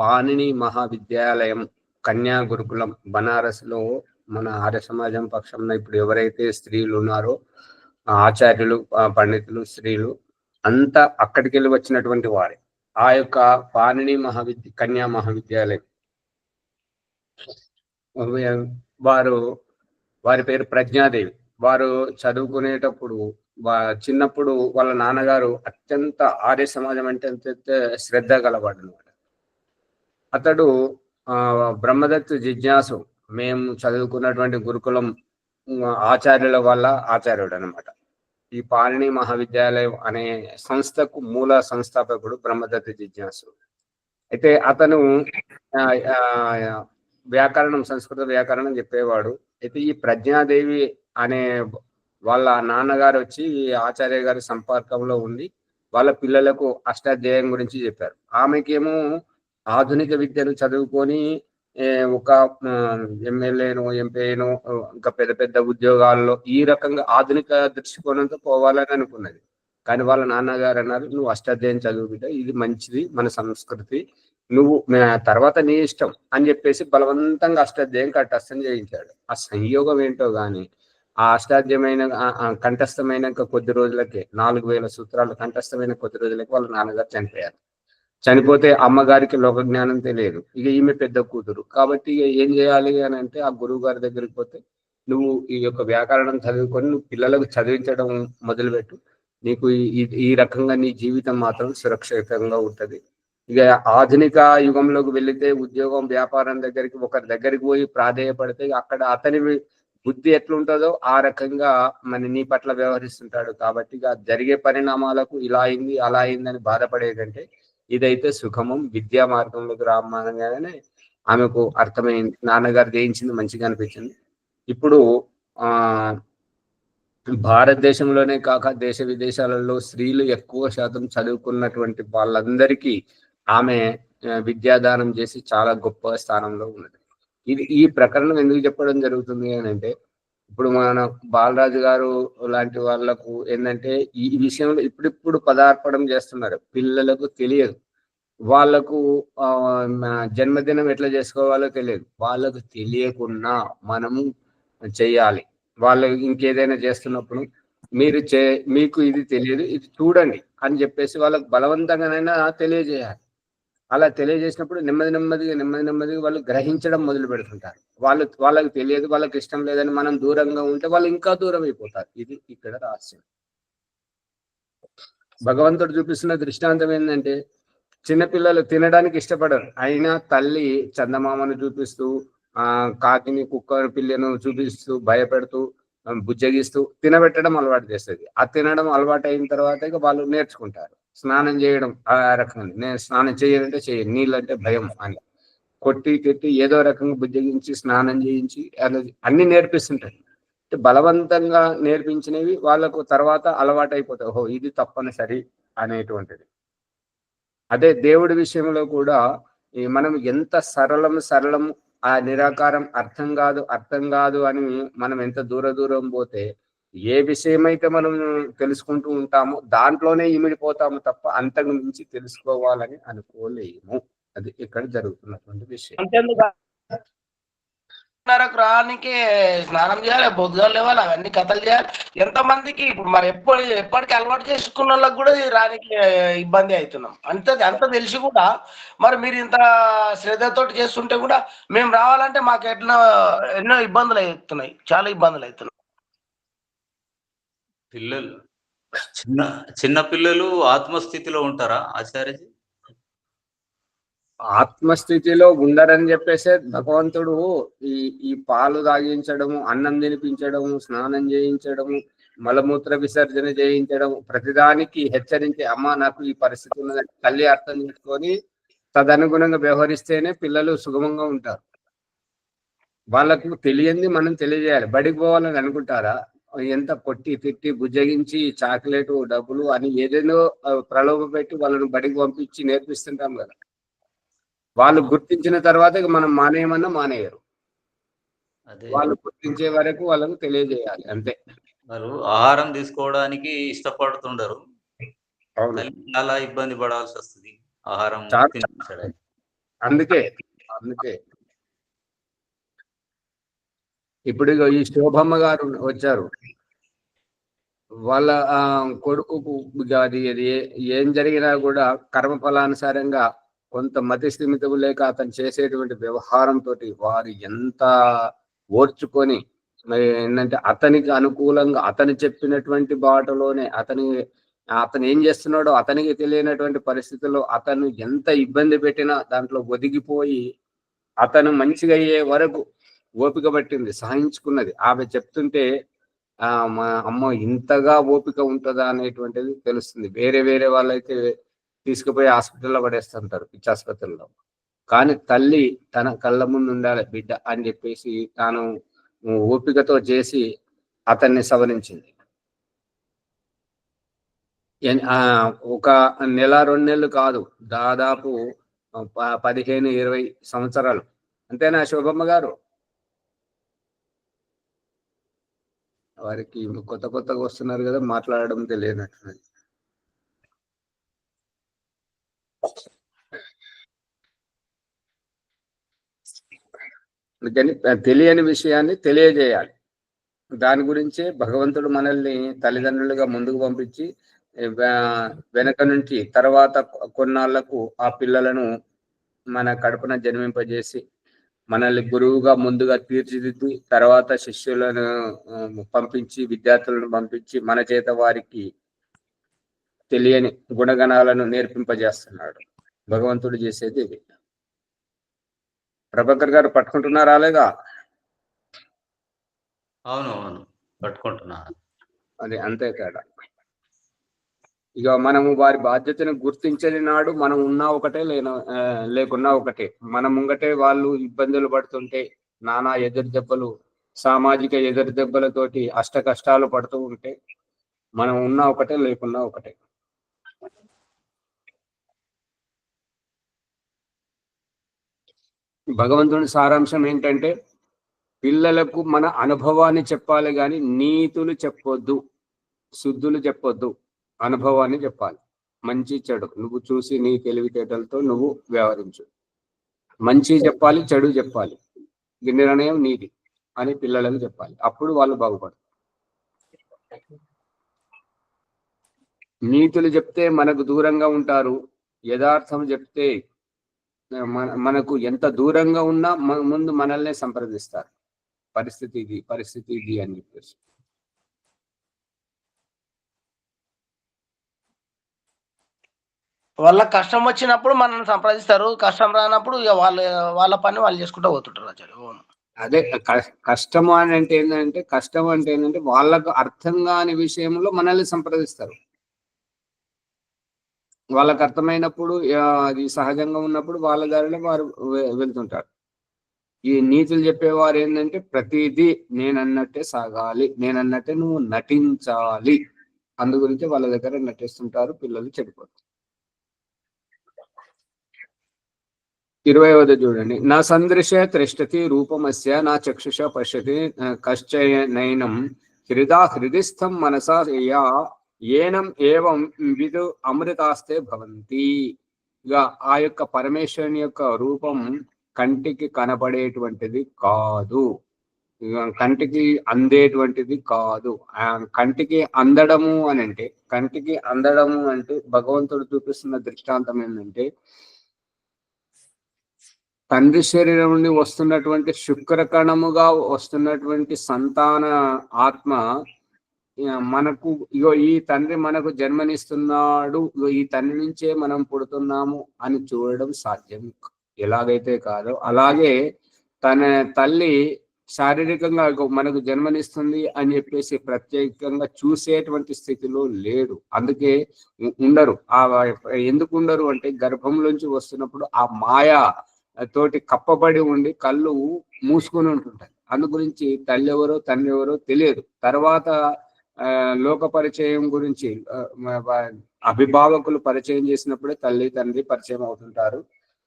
పాణిని మహావిద్యాలయం కన్యా గురుకులం బనారస్ లో మన ఆర్య సమాజం పక్షంలో ఇప్పుడు ఎవరైతే స్త్రీలు ఉన్నారో ఆచార్యులు, పండితులు, స్త్రీలు అంతా అక్కడికి వెళ్ళి వచ్చినటువంటి వారే. ఆ యొక్క పాణిని కన్యా మహావిద్యాలయం వారి పేరు ప్రజ్ఞాదేవి. వారు చదువుకునేటప్పుడు చిన్నప్పుడు వాళ్ళ నాన్నగారు అత్యంత ఆర్య సమాజం అంటే అత్యంత శ్రద్ధ గలవాడు అనమాట. అతడు బ్రహ్మదత్తు జిజ్ఞాసు మేము చదువుకున్నటువంటి గురుకులం ఆచార్యుల వల్ల ఆచార్యుడు అనమాట. ఈ పాణిని మహావిద్యాలయం అనే సంస్థకు మూల సంస్థాపకుడు బ్రహ్మదత్తు జిజ్ఞాసు. అయితే అతను వ్యాకరణం, సంస్కృత వ్యాకరణం చెప్పేవాడు. అయితే ఈ ప్రజ్ఞాదేవి అనే వాళ్ళ నాన్నగారు వచ్చి ఆచార్య గారి సంపర్కంలో ఉండి వాళ్ళ పిల్లలకు అష్టాధ్యాయం గురించి చెప్పారు. ఆమెకేమో ఆధునిక విద్యను చదువుకొని ఒక ఎమ్మెల్యేను, ఎంపీను, ఇంకా పెద్ద పెద్ద ఉద్యోగాల్లో ఈ రకంగా ఆధునిక దృష్టికోణంతో పోవాలని అనుకున్నది. కానీ వాళ్ళ నాన్నగారు అన్నారు, నువ్వు అష్టాధ్యాయం చదువు బిడ్డ, ఇది మంచిది, మన సంస్కృతి, నువ్వు తర్వాత నీ ఇష్టం అని చెప్పేసి బలవంతంగా అష్టాధ్యాయం కంఠస్థం చేయించాడు. ఆ సంయోగం ఏంటో గాని ఆ అష్టాధ్యమైన కంఠస్థమైన కొద్ది రోజులకే 4000 సూత్రాలు కంఠస్థమైన కొద్ది రోజులకే వాళ్ళ నాన్నగారు చనిపోయారు. చనిపోతే అమ్మగారికి లోక జ్ఞానం తెలియదు. ఇక ఈమె పెద్ద కూతురు కాబట్టి ఇక ఏం చేయాలి అని అంటే ఆ గురువు గారి దగ్గరికి పోతే, నువ్వు ఈ యొక్క వ్యాకరణం చదువుకొని నువ్వు పిల్లలకు చదివించడం మొదలుపెట్టు, నీకు ఈ రకంగా నీ జీవితం మాత్రం సురక్షితంగా ఉంటది. ఇక ఆధునిక యుగంలోకి వెళితే ఉద్యోగం, వ్యాపారం దగ్గరికి ఒకరి దగ్గరికి పోయి ప్రాధేయపడితే అక్కడ అతని బుద్ధి ఎట్లుంటుందో ఆ రకంగా నీ పట్ల వ్యవహరిస్తుంటాడు. కాబట్టి ఇక జరిగే పరిణామాలకు ఇలా అయింది అలా అయిందని బాధపడే కంటే ఇదైతే సుఖమం, విద్యా మార్గంలోకి రామానగానే ఆమెకు అర్థమైంది. నాన్నగారు జయించింది మంచిగా అనిపించింది. ఇప్పుడు భారతదేశంలోనే కాక దేశ విదేశాలలో స్త్రీలు ఎక్కువ శాతం చదువుకున్నటువంటి వాళ్ళందరికీ ఆమె విద్యాదానం చేసి చాలా గొప్ప స్థానంలో ఉన్నది. ఈ ప్రకరణం ఎందుకు చెప్పడం జరుగుతుంది అని అంటే, ఇప్పుడు మన బాలరాజు గారు లాంటి వాళ్ళకు ఏంటంటే ఈ విషయంలో ఇప్పుడిప్పుడు పదార్పణం చేస్తున్నారు. పిల్లలకు తెలియదు, వాళ్ళకు జన్మదినం ఎట్లా చేసుకోవాలో తెలియదు. వాళ్ళకు తెలియకుండా మనము చెయ్యాలి. వాళ్ళు ఇంకేదైనా చేస్తున్నప్పుడు మీకు ఇది తెలియదు, ఇది చూడండి అని చెప్పేసి వాళ్ళకు బలవంతంగానైనా తెలియజేయాలి. అలా తెలియజేసినప్పుడు నెమ్మది నెమ్మదిగా వాళ్ళు గ్రహించడం మొదలు పెడుతుంటారు. వాళ్ళకి తెలియదు, వాళ్ళకి ఇష్టం లేదని మనం దూరంగా ఉంటే వాళ్ళు ఇంకా దూరం అయిపోతారు. ఇది ఇక్కడ రహస్యం. భగవంతుడు చూపిస్తున్న దృష్టాంతం ఏంటంటే, చిన్నపిల్లలు తినడానికి ఇష్టపడరు, అయినా తల్లి చందమామను చూపిస్తూ కాకిని కుక్కని పిల్లను చూపిస్తూ భయపెడుతూ బుజ్జగిస్తూ తినబెట్టడం అలవాటు చేస్తుంది. ఆ తినడం అలవాటు అయిన తర్వాత ఇక వాళ్ళు నేర్చుకుంటారు. స్నానం చేయడం ఆ రకంగా, నేను స్నానం చేయాలంటే చేయను, నీళ్ళంటే భయం అని కొట్టి తిట్టి ఏదో రకంగా బుజ్జగించి స్నానం చేయించి అన్ని నేర్పిస్తుంటారు. బలవంతంగా నేర్పించినవి వాళ్ళకు తర్వాత అలవాటు అయిపోతాయి. ఓహో ఇది తప్పనిసరి అనేటువంటిది. అదే దేవుడి విషయంలో కూడా మనం ఎంత సరళం ఆ నిరాకారం అర్థం కాదు అని మనం ఎంత దూరం పోతే ఏ విషయమైతే మనం తెలుసుకుంటూ ఉంటామో దాంట్లోనే ఇమిడిపోతాము తప్ప అంతకు మించి తెలుసుకోవాలని అనుకోలేము. అది ఇక్కడ జరుగుతున్నటువంటి విషయం. అంతేందుకు రానికి స్నానం చేయాలి, బొద్దుగా లేవాలి, అవన్నీ కథలు చేయాలి. ఎంతమందికి ఇప్పుడు మరి ఎప్పటికి అలవాటు చేసుకున్న వాళ్ళకి కూడా రానికి ఇబ్బంది అవుతున్నాం. అంత తెలిసి కూడా మరి మీరు ఇంత శ్రద్ధతోటి చేస్తుంటే కూడా మేము రావాలంటే మాకు ఎన్నో ఇబ్బందులు అవుతున్నాయి, చాలా ఇబ్బందులు అవుతున్నాయి. పిల్లలు చిన్న పిల్లలు ఆత్మస్థితిలో ఉంటారా ఆచార్యజీ? ఆత్మస్థితిలో ఉండరని చెప్పేసే భగవంతుడు ఈ పాలు తాగించడము, అన్నం తినిపించడము, స్నానం చేయించడము, మలమూత్ర విసర్జన చేయించడం, ప్రతిదానికి హెచ్చరించి అమ్మ నాకు ఈ పరిస్థితి ఉన్నదని తల్లి అర్థం చేసుకొని తదనుగుణంగా వ్యవహరిస్తేనే పిల్లలు సుగమంగా ఉంటారు. వాళ్ళకు తెలియంది మనం తెలియజేయాలి. బడికి పోవాలని అనుకుంటారా? ఎంత కొట్టి తిట్టి బుజ్జగించి చాక్లెట్ డబ్బులు అని ఏదేదో ప్రలోభ పెట్టి వాళ్ళను బడికి పంపించి నేర్పిస్తుంటాం కదా. వాళ్ళు గుర్తించిన తర్వాత ఇక మనం మానేయమన్నా మానేయరు. వాళ్ళు గుర్తించే వరకు వాళ్ళకు తెలియజేయాలి అంతే. వాళ్ళు ఆహారం తీసుకోవడానికి ఇష్టపడుతుండరు, చాలా ఇబ్బంది పడాల్సి వస్తుంది ఆహారం తినిపించడానికి. అందుకే ఇప్పుడు ఈ శోభమ్మ గారు వచ్చారు, వాళ్ళ కొడుకు అది ఏం జరిగినా కూడా కర్మఫలానుసారంగా కొంత మతి స్థిమితం లేక అతను చేసేటువంటి వ్యవహారంతో వారు ఎంత ఓర్చుకొని ఏంటంటే అతనికి అనుకూలంగా అతను చెప్పినటువంటి బాటలోనే అతను ఏం చేస్తున్నాడో అతనికి తెలియనటువంటి పరిస్థితుల్లో అతను ఎంత ఇబ్బంది పెట్టినా దాంట్లో ఒదిగిపోయి అతను మంచిగా అయ్యే వరకు ఓపిక పట్టింది, సహించుకున్నది. ఆమె చెప్తుంటే మా అమ్మ ఇంతగా ఓపిక ఉంటుందా అనేటువంటిది తెలుస్తుంది. వేరే వాళ్ళైతే తీసుకుపోయి హాస్పిటల్లో పడేస్తుంటారు, పిచ్చి ఆసుపత్రిలో. కానీ తల్లి తన కళ్ళ ముందు ఉండాలి బిడ్డ అని చెప్పేసి తాను ఓపికతో చేసి అతన్ని సవరించింది. ఒక నెల 2 నెలలు కాదు, దాదాపు 15-20 సంవత్సరాలు. అంతేనా శోభమ్మ గారు? వారికి కొత్తగా వస్తున్నారు కదా, మాట్లాడడం తెలియనట్టున్నది. అందుకని తెలియని విషయాన్ని తెలియజేయాలి. దాని గురించే భగవంతుడు మనల్ని తల్లిదండ్రులుగా ముందుకు పంపించి వెనక నుంచి తర్వాత కొన్నాళ్లకు ఆ పిల్లలను మన కడుపున జన్మింపజేసి మనల్ని గురువుగా ముందుగా తీర్చిదిద్ది తర్వాత శిష్యులను పంపించి విద్యార్థులను పంపించి మన చేత వారికి తెలియని గుణగణాలను నేర్పింపజేస్తున్నాడు. భగవంతుడు చేసేది ఇది. ప్రభాకర్ గారు పట్టుకుంటున్నారా లేదా? అవును పట్టుకుంటున్నా. అది అంతే తేడా. ఇక మనము వారి బాధ్యతను గుర్తించని నాడు మనం ఉన్నా ఒకటే లేకున్నా ఒకటే. మన ముంగటే వాళ్ళు ఇబ్బందులు పడుతుంటే నానా ఎదురు దెబ్బలు, సామాజిక ఎదురు దెబ్బలతోటి అష్ట కష్టాలు పడుతూ ఉంటే మనం ఉన్నా ఒకటే లేకున్నా ఒకటే. భగవంతుని సారాంశం ఏంటంటే పిల్లలకు మన అనుభవాన్ని చెప్పాలి కానీ నీతులు చెప్పొద్దు, శుద్ధులు చెప్పొద్దు, అనుభవాన్ని చెప్పాలి. మంచి చెడు నువ్వు చూసి నీ తెలివితేటలతో నువ్వు వ్యవహరించు. మంచి చెప్పాలి, చెడు చెప్పాలి, నిర్ణయం నీది అని పిల్లలకు చెప్పాలి. అప్పుడు వాళ్ళు బాగుపడతారు. నీతులు చెప్తే మనకు దూరంగా ఉంటారు, యథార్థం చెప్తే మనకు ఎంత దూరంగా ఉన్నా ముందు మనల్నే సంప్రదిస్తారు. పరిస్థితి ఇది అని చెప్పేసి. వాళ్ళకి కష్టం వచ్చినప్పుడు మనల్ని సంప్రదిస్తారు, కష్టం రానప్పుడు ఇక వాళ్ళ పని వాళ్ళు చేసుకుంటూ పోతుంటారు ఆచార్య. అవును. అదే కష్టము అని అంటే ఏంటంటే, కష్టం అంటే ఏంటంటే వాళ్ళకు అర్థం కాని విషయంలో మనల్ని సంప్రదిస్తారు. వాళ్ళకు అర్థమైనప్పుడు అది సహజంగా ఉన్నప్పుడు వాళ్ళ దారిలో వారు వెళ్తుంటారు. ఈ నీతులు చెప్పేవారు ఏంటంటే ప్రతిదీ నేనన్నట్టే సాగాలి, నేనన్నట్టే నువ్వు నటించాలి. అందు గురించి వాళ్ళ దగ్గర నటిస్తుంటారు, పిల్లలు చెడిపోతారు. 20వ చూడండి. నా సందృశ త్రిష్టతి రూపమస్య నా చక్షుష పశ్యతి కశ్చనైనం హృదా హృదిస్థం మనసా ఏనం ఏవం విదు అమృతాస్తే భవంతి. ఇక ఆ యొక్క పరమేశ్వరుని యొక్క రూపం కంటికి కనబడేటువంటిది కాదు, కంటికి అందేటువంటిది కాదు. కంటికి అందడము అని అంటే, కంటికి అందడము అంటే భగవంతుడు చూపిస్తున్న దృష్టాంతం ఏంటంటే, తండ్రి శరీరం నుండి వస్తున్నటువంటి శుక్రకణముగా వస్తున్నటువంటి సంతాన ఆత్మ మనకు ఇగో ఈ తండ్రి మనకు జన్మనిస్తున్నాడు, ఇగో ఈ తండ్రి నుంచే మనం పుడుతున్నాము అని చూడడం సాధ్యం ఎలాగైతే కాదో, అలాగే తన తల్లి శారీరకంగా మనకు జన్మనిస్తుంది అని చెప్పేసి ప్రత్యేకంగా చూసేటువంటి స్థితిలో లేడు. అందుకే ఉండరు. ఎందుకు ఉండరు అంటే గర్భంలోంచి వస్తున్నప్పుడు ఆ మాయా తోటి కప్పబడి ఉండి కళ్ళు మూసుకొని ఉంటుంటాయి. అందు గురించి తల్లి ఎవరో తండ్రి ఎవరో తెలియదు. తర్వాత లోక పరిచయం గురించి అభిభావకులు పరిచయం చేసినప్పుడే తల్లి తండ్రి పరిచయం అవుతుంటారు.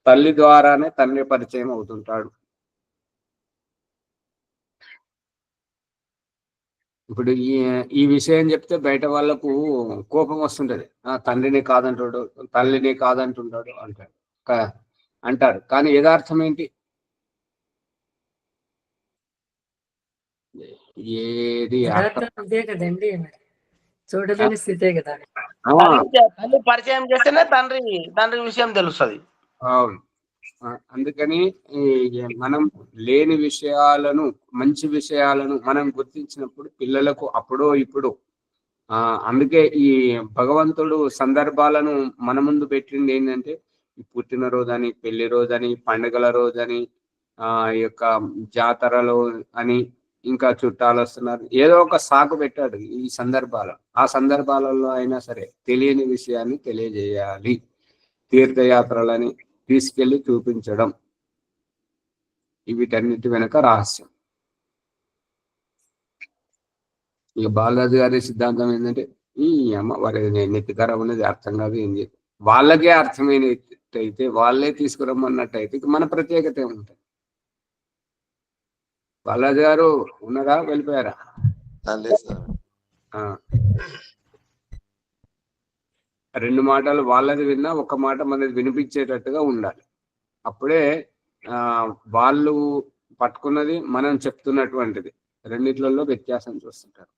తల్లి ద్వారానే తండ్రి పరిచయం అవుతుంటాడు. ఇప్పుడు ఈ విషయం చెప్తే బయట వాళ్ళకు కోపం వస్తుంటది. తండ్రిని కాదంటాడు, తల్లిని కాదంటుంటాడు అంటారు. కానీ యథార్థం ఏంటి? ఏది ఇదే కదండి, చూడలేని స్థితే కదా. తల్లి పరిచయం చేస్తేనే తండ్రి విషయం తెలుస్తుంది. అవును. అందుకని మనం లేని విషయాలను, మంచి విషయాలను మనం గుర్తించినప్పుడు పిల్లలకు అప్పుడో ఇప్పుడు అందుకే ఈ భగవంతుడు సందర్భాలను మన ముందు పెట్టింది ఏంటంటే, పుట్టినరోజని, పెళ్లి రోజని, పండుగల రోజని, యొక్క జాతరలో అని, ఇంకా చుట్టాలు వస్తున్నారు, ఏదో ఒక సాకు పెట్టాడు ఈ సందర్భాలు. ఆ సందర్భాలలో అయినా సరే తెలియని విషయాన్ని తెలియజేయాలి. తీర్థయాత్రలని తీసుకెళ్లి చూపించడం, వీటన్నిటి వెనక రహస్యం. ఇక బాలరాజు గారి సిద్ధాంతం ఏంటంటే, ఈ అమ్మ వారి నెత్తికరం ఉన్నది అర్థం కాదు, ఏం చేయాలి, వాళ్ళకే అర్థమైనట్టయితే వాళ్ళే తీసుకురమ్మన్నట్టయితే మన ప్రత్యేకత ఏముంటుంది? బాలరాజు గారు ఉన్నారా, వెళ్ళిపోయారా? రెండు మాటలు వాళ్ళది విన్నా ఒక మాట మనది వినిపించేటట్టుగా ఉండాలి. అప్పుడే వాళ్ళు పట్టుకున్నది మనం చెప్తున్నటువంటిది రెండిట్లలో వ్యత్యాసం చూస్తుంటారు.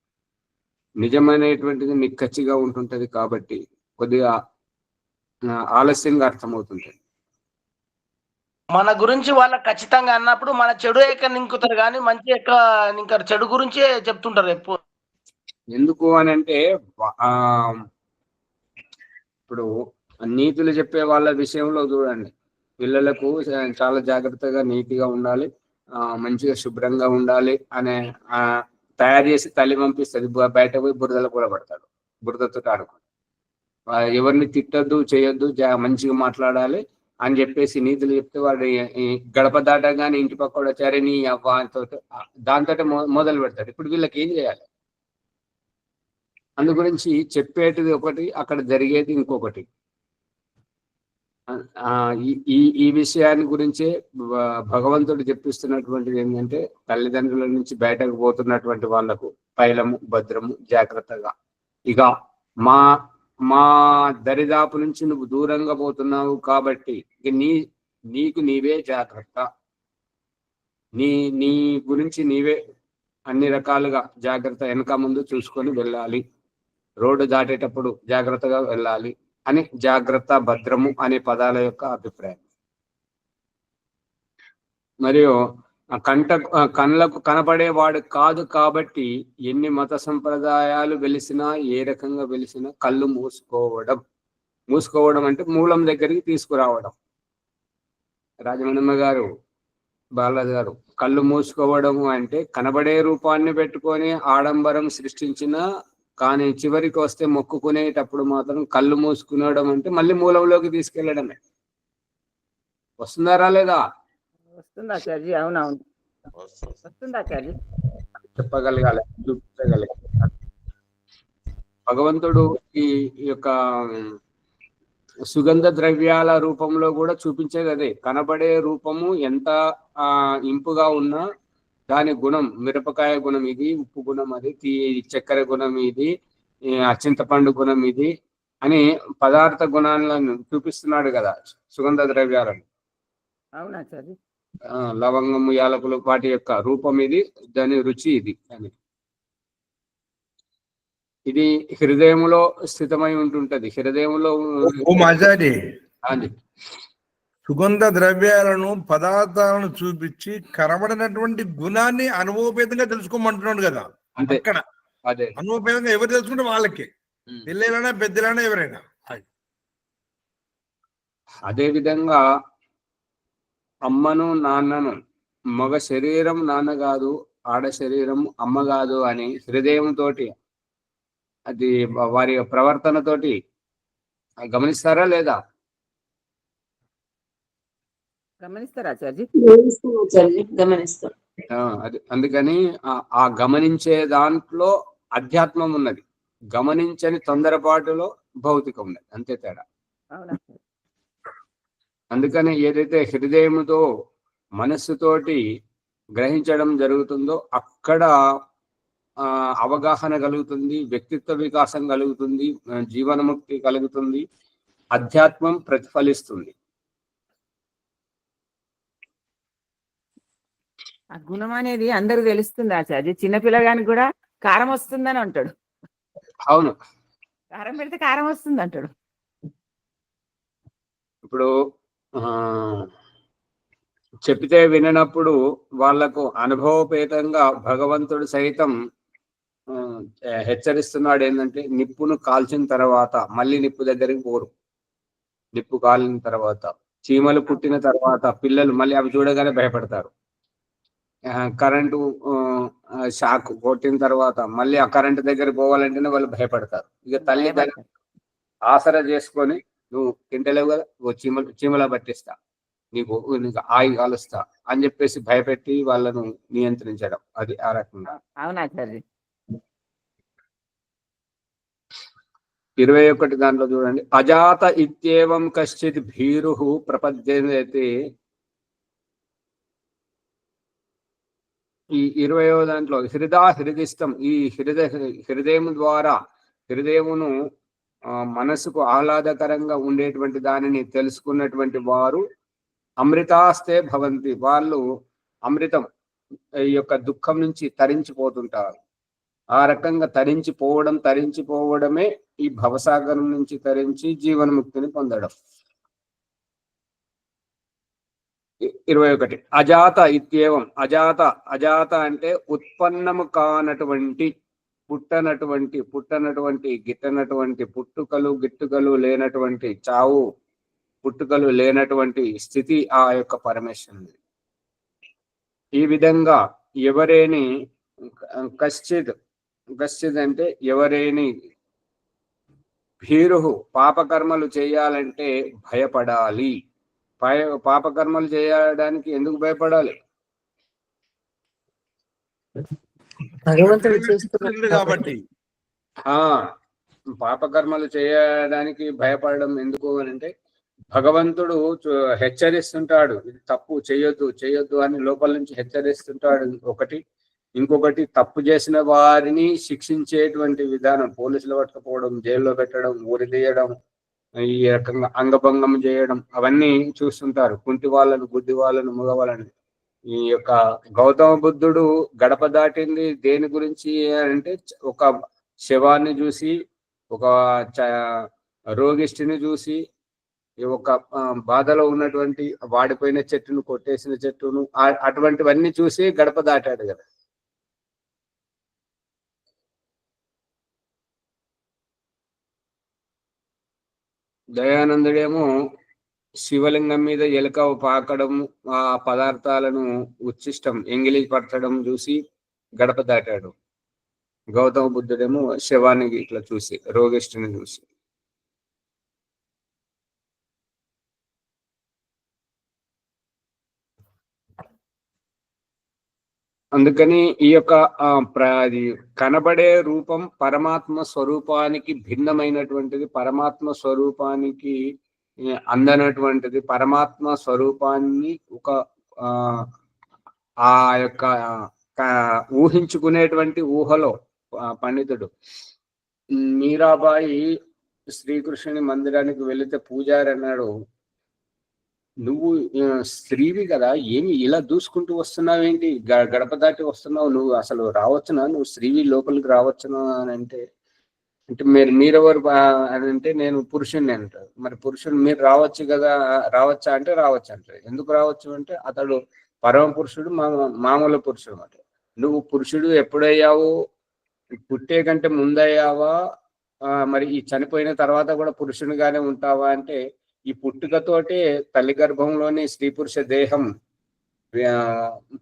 నిజమైనటువంటిది నిక్కచ్చిగా ఉంటుంటది కాబట్టి కొద్దిగా ఆలస్యంగా అర్థమవుతుంటది. మన గురించి వాళ్ళకి ఖచ్చితంగా అన్నప్పుడు మన చెడు ఎక్కడ నింకుతారు కానీ మంచి ఎక్కడ నింకారు, చెడు గురించే చెప్తుంటారు ఎప్పుడు. ఎందుకు అని అంటే ఇప్పుడు నీతులు చెప్పే వాళ్ళ విషయంలో చూడండి, పిల్లలకు చాలా జాగ్రత్తగా నీట్గా ఉండాలి, మంచిగా శుభ్రంగా ఉండాలి అనే తయారు చేసి తల్లి పంపిస్తుంది. బయట పోయి బురదలో కూడా పడతాడు, బురదతో ఆడుకుంటాడు. ఎవరిని తిట్టద్దు, చేయొద్దు, మంచిగా మాట్లాడాలి అని చెప్పేసి నీతులు చెప్తే వాడు గడప దాటగానే ఇంటి పక్క వచ్చారే నీ అవ్వతో దాంతో మొదలు పెడతాడు. ఇప్పుడు వీళ్ళకి ఏం చేయాలి? అందు గురించి చెప్పేటిది ఒకటి, అక్కడ జరిగేది ఇంకొకటి. ఈ విషయాన్ని గురించే భగవంతుడు చెప్పిస్తున్నటువంటిది ఏంటంటే, తల్లిదండ్రుల నుంచి బయటకు పోతున్నటువంటి వాళ్లకు తైలము భద్రము జాగ్రత్తగా, ఇక మా దరిదాపు నుంచి నువ్వు దూరంగా పోతున్నావు కాబట్టి ఇక నీకు నీవే జాగ్రత్త, నీ గురించి నీవే అన్ని రకాలుగా జాగ్రత్త, వెనక ముందు చూసుకొని వెళ్ళాలి, రోడ్డు దాటేటప్పుడు జాగ్రత్తగా వెళ్ళాలి అని జాగ్రత్త భద్రము అనే పదాల యొక్క అభిప్రాయం. మరియు కళ్ళకు కనపడేవాడు కాదు కాబట్టి ఎన్ని మత సంప్రదాయాలు వెలిసినా, ఏ రకంగా వెలిసినా కళ్ళు మూసుకోవడం మూసుకోవడం అంటే మూలం దగ్గరికి తీసుకురావడం. రాజమణిమ్మ గారు, బాలరాజు గారు, కళ్ళు మూసుకోవడము అంటే కనబడే రూపాన్ని పెట్టుకొని ఆడంబరం సృష్టించిన, కానీ చివరికి వస్తే మొక్కుకునేటప్పుడు మాత్రం కళ్ళు మూసుకునడం అంటే మళ్ళీ మూలంలోకి తీసుకెళ్లడమే. వస్తుందా రాలేదా? వస్తుంది ఆచార్య. అవునవును, వస్తుంది ఆచార్య. చెప్పగలగాలి, చూపించగలగాలి. భగవంతుడు ఈ యొక్క సుగంధ ద్రవ్యాల రూపంలో కూడా చూపించేది అదే. కనబడే రూపము ఎంత ఇంపుగా ఉన్నా దాని గుణం, మిరపకాయ గుణం ఇది, ఉప్పు గుణం అది, చక్కెర గుణం ఇది, చింతపండు గుణం ఇది అని పదార్థ గుణాలను చూపిస్తున్నాడు కదా సుగంధ ద్రవ్యాలను. అవునాచార్య. లవంగము, యాలకులు వాటి యొక్క రూపం ఇది, దాని రుచి ఇది అని. ఇది హృదయములో స్థితమై ఉంటుంటది. హృదయంలో సుగంధ ద్రవ్యాలను, పదార్థాలను చూపించి కనబడినటువంటి గుణాన్ని అనుభవపేతంగా తెలుసుకోమంటున్నాడు కదా. అక్కడ అదే అనుభవపేతంగా ఎవరు తెలుసుకుంటే వాళ్ళకి, పిల్లలైనా పెద్దలైనా ఎవరైనా. అదే విధంగా అమ్మను నాన్నను, మగ శరీరం నాన్న కాదు, ఆడ శరీరం అమ్మ కాదు అని హృదయంతో, అది వారి ప్రవర్తనతోటి గమనిస్తారా లేదా? గమనిస్తారా ఆచార్య? గమనిస్తాం. అది అందుకని ఆ గమనించే దాంట్లో అధ్యాత్మం ఉన్నది, గమనించని తొందరపాటులో భౌతికం ఉన్నది, అంతే తేడా. అందుకని ఏదైతే హృదయముతో మనస్సుతోటి గ్రహించడం జరుగుతుందో అక్కడ అవగాహన కలుగుతుంది, వ్యక్తిత్వ వికాసం కలుగుతుంది, జీవనముక్తి కలుగుతుంది, అధ్యాత్మం ప్రతిఫలిస్తుంది. ఆ గుణం అనేది అందరికి తెలుస్తుంది ఆచార్య. చిన్నపిల్లగానికి కూడా కారం వస్తుందని అంటాడు. అవును, కారం పెడితే కారం వస్తుంది అంటాడు. ఇప్పుడు చెప్తే విననప్పుడు వాళ్లకు అనుభవపేతంగా భగవంతుడు సైతం హెచ్చరిస్తున్నాడు. ఏంటంటే నిప్పును కాల్చిన తర్వాత మళ్ళీ నిప్పు దగ్గరికి పోరు. నిప్పు కాలిన తర్వాత, చీమలు పుట్టిన తర్వాత పిల్లలు మళ్ళీ అవి చూడగానే భయపడతారు. కరెంటు షాక్ కొట్టిన తర్వాత మళ్ళీ ఆ కరెంటు దగ్గర పోవాలంటేనే వాళ్ళు భయపడతారు. ఇక తల్లి ఆసరా చేసుకొని, నువ్వు తింటలేవు కదా, చీమలా పట్టిస్తా, నీకు ఆయి కాలుస్తా అని చెప్పేసి భయపెట్టి వాళ్ళను నియంత్రించడం, అది ఆ రకంగా. అవునాచార్య. 21 దాంట్లో చూడండి, అజాత ఇత్యేవం కశ్చిత్ భీరు ప్రపద్యతే. ఈ 20వ దాంట్లో హృదిష్టం, ఈ హృదయం ద్వారా, హృదయమును మనసుకు ఆహ్లాదకరంగా ఉండేటువంటి దానిని తెలుసుకున్నటువంటి వారు అమృతాస్తే భవంతి, వాళ్ళు అమృతం ఈ యొక్క దుఃఖం నుంచి తరించిపోతుంటారు. ఆ రకంగా తరించిపోవడమే ఈ భవసాగరం నుంచి తరించి జీవన్ముక్తిని పొందడం. 21 అజాత ఇత్యేవం. అజాత అంటే ఉత్పన్నము కానటువంటి, పుట్టనటువంటి గిట్టనటువంటి, గిట్టుకలు లేనటువంటి, చావు పుట్టుకలు లేనటువంటి స్థితి ఆ యొక్క పరమేశ్వరుని. ఈ విధంగా ఎవరేని కశ్చిత్ అంటే ఎవరేని భీరు పాపకర్మలు చేయాలంటే భయపడాలి. పాపకర్మలు చేయడానికి ఎందుకు భయపడాలి? భగవంతుడు చేస్తున్నాడు కాబట్టి. పాపకర్మలు చేయడానికి భయపడడం ఎందుకు అని అంటే, భగవంతుడు హెచ్చరిస్తుంటాడు, ఇది తప్పు, చేయొద్దు అని లోపల నుంచి హెచ్చరిస్తుంటాడు. ఒకటి. ఇంకొకటి, తప్పు చేసిన వారిని శిక్షించేటువంటి విధానం, పోలీసులు పట్టుకపోవడం, జైల్లో పెట్టడం, ఊరి తీయడం, ఈ రకంగా అంగభంగం చేయడం, అవన్నీ చూస్తుంటారు. కుంటి వాళ్ళను, గుడ్డి వాళ్ళను, మగవాళ్ళని. ఈ యొక్క గౌతమ బుద్ధుడు గడప దాటింది దేని గురించి అంటే, ఒక శవాన్ని చూసి, ఒక రోగిష్టిని చూసి, ఒక బాధలో ఉన్నటువంటి వాడిపోయిన చెట్టును, కొట్టేసిన చెట్టును, అటువంటివన్నీ చూసి గడప దాటాడు కదా. దయానందుడేమో శివలింగం మీద ఎలుక పాకడం, ఆ పదార్థాలను ఉచ్ఛిష్టం ఎంగిలి పరచడం చూసి గడప దాటాడు. గౌతమ బుద్ధుడేమో శవాన్ని ఇట్లా చూసి, రోగిష్ఠుని చూసి. అందుకని ఈ యొక్క అది కనబడే రూపం పరమాత్మ స్వరూపానికి భిన్నమైనటువంటిది, పరమాత్మ స్వరూపానికి అందనటువంటిది, పరమాత్మ స్వరూపాన్ని ఒక ఆ యొక్క ఊహించుకునేటువంటి ఊహలో పండితుడు. మీరాబాయి శ్రీకృష్ణుని మందిరానికి వెళితే పూజారి అన్నాడు, నువ్వు స్త్రీవి కదా, ఏమి ఇలా దూసుకుంటూ వస్తున్నావేంటి, గడప దాటి వస్తున్నావు, నువ్వు అసలు రావచ్చునా, నువ్వు స్త్రీవి లోపలికి రావచ్చునా అని అంటే మీరెవరు అని అంటే నేను పురుషుణ్ణి అంటారు. మరి పురుషుడు మీరు రావచ్చు కదా, రావచ్చా అంటే రావచ్చు అంటారు. ఎందుకు రావచ్చు అంటే అతడు పరమ పురుషుడు, మామూలు పురుషుడు అన్నమాట. నువ్వు పురుషుడు ఎప్పుడయ్యావు, పుట్టే కంటే ముందయ్యావా, మరి ఈ చనిపోయిన తర్వాత కూడా పురుషునిగానే ఉంటావా అంటే ఈ పుట్టుకతోటే తల్లి గర్భంలోని స్త్రీ పురుష దేహం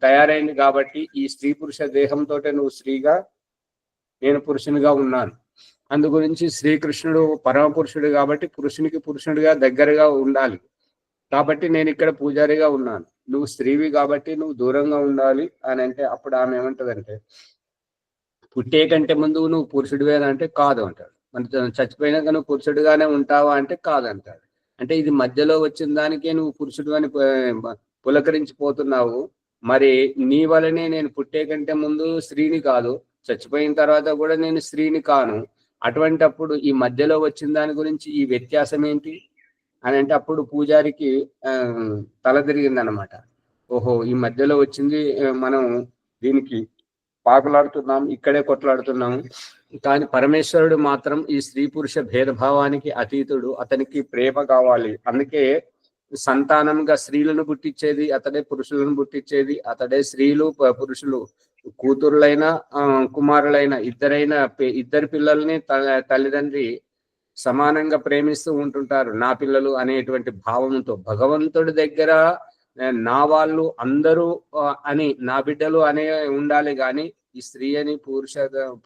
తయారైంది కాబట్టి ఈ స్త్రీ పురుష దేహంతో నువ్వు స్త్రీగా, నేను పురుషునిగా ఉన్నాను. అందు గురించి శ్రీకృష్ణుడు పరమ పురుషుడు కాబట్టి పురుషునికి పురుషుడిగా దగ్గరగా ఉండాలి కాబట్టి నేను ఇక్కడ పూజారిగా ఉన్నాను. నువ్వు స్త్రీవి కాబట్టి నువ్వు దూరంగా ఉండాలి అని అంటే అప్పుడు ఆమె ఏమంటదంటే, పుట్టే కంటే ముందు నువ్వు పురుషుడివేనా అంటే కాదు అంటాడు. మన చచ్చిపోయినాక నువ్వు పురుషుడిగానే ఉంటావా అంటే కాదంటాడు. అంటే ఇది మధ్యలో వచ్చిన దానికే నువ్వు పురుషుడు అని పులకరించిపోతున్నావు. మరి నీ వలనే నేను పుట్టే కంటే ముందు స్త్రీని కాదు, చచ్చిపోయిన తర్వాత కూడా నేను స్త్రీని కాను. అటువంటప్పుడు ఈ మధ్యలో వచ్చిన దాని గురించి ఈ వ్యత్యాసం ఏంటి అని అంటే అప్పుడు పూజారికి తల తిరిగింది అనమాట. ఓహో, ఈ మధ్యలో వచ్చింది, మనం దీనికి పాకులాడుతున్నాం, ఇక్కడే కొట్లాడుతున్నాం. కానీ పరమేశ్వరుడు మాత్రం ఈ స్త్రీ పురుష భేదభావానికి అతీతుడు, అతనికి ప్రేమ కావాలి. అందుకే సంతానంగా స్త్రీలను పుట్టించేది అతడే, పురుషులను పుట్టించేది అతడే. స్త్రీలు పురుషులు కూతుర్లైన కుమారులైన ఇద్దరి పిల్లల్ని తల్లిదండ్రి సమానంగా ప్రేమిస్తూ ఉంటుంటారు. నా పిల్లలు అనేటువంటి భావంతో భగవంతుడి దగ్గర నా వాళ్ళు అందరూ అని, నా బిడ్డలు అనే ఉండాలి, కానీ ఈ స్త్రీ అని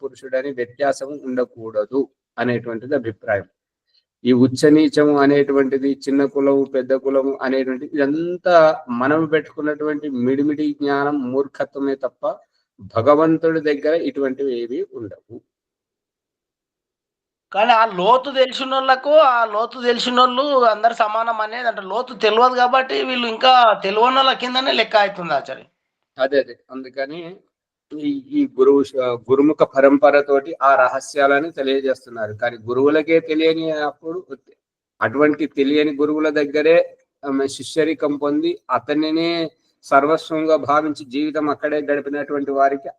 పురుషుడని వ్యత్యాసం ఉండకూడదు అనేటువంటిది అభిప్రాయం. ఈ ఉచ్చనీచము అనేటువంటిది, చిన్న కులము పెద్ద కులము అనేటువంటిది, ఇదంతా మనం పెట్టుకున్నటువంటి మిడిమిడి జ్ఞానం, మూర్ఖత్వమే తప్ప భగవంతుడి దగ్గర ఇటువంటివి ఏవి ఉండవు. కానీ ఆ లోతు తెలిసిన వాళ్ళు అందరు సమానం అనేది అంటే లోతు తెలియదు కాబట్టి వీళ్ళు ఇంకా తెలియని వాళ్ళ కిందనే లెక్క అవుతుంది ఆచార్య. అదే అందుకని ఈ గురుముఖ పరంపరతోటి ఆ రహస్యాలని తెలియజేస్తున్నారు. కానీ గురువులకే తెలియని అప్పుడు అటువంటి తెలియని గురువుల దగ్గరే శిష్యరికం పొంది అతనినే సర్వస్వంగా భావించి జీవితం అక్కడే గడిపినటువంటి వారికి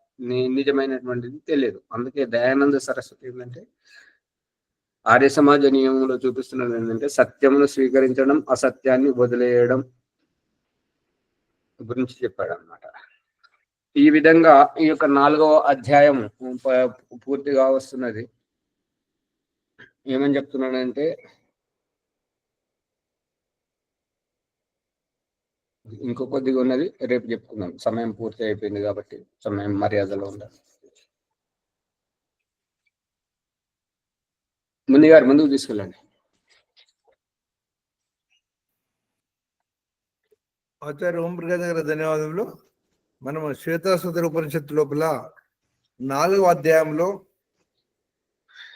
నిజమైనటువంటిది తెలియదు. అందుకే దయానంద సరస్వతి ఏంటంటే ఆర్య సమాజ నియమంలో చూపిస్తున్నది ఏంటంటే సత్యమును స్వీకరించడం, అసత్యాన్ని వదిలేయడం గురించి చెప్పాడు అన్నమాట. ఈ విధంగా ఈ యొక్క 4వ అధ్యాయం పూర్తిగా వస్తున్నది. ఏమని చెప్తున్నాడంటే, ఇంకో కొద్దిగా ఉన్నది, రేపు చెప్పుకుందాం. సమయం పూర్తి అయిపోయింది కాబట్టి సమయం మర్యాదలో ఉండాలి. ముందుకు తీసుకెళ్ళండి. ఆచార్య ఓం ప్రకాశ్ గారి ధన్యవాదములు. మనము శ్వేతాశ్వతర ఉపనిషత్తు లోపల 4వ అధ్యాయంలో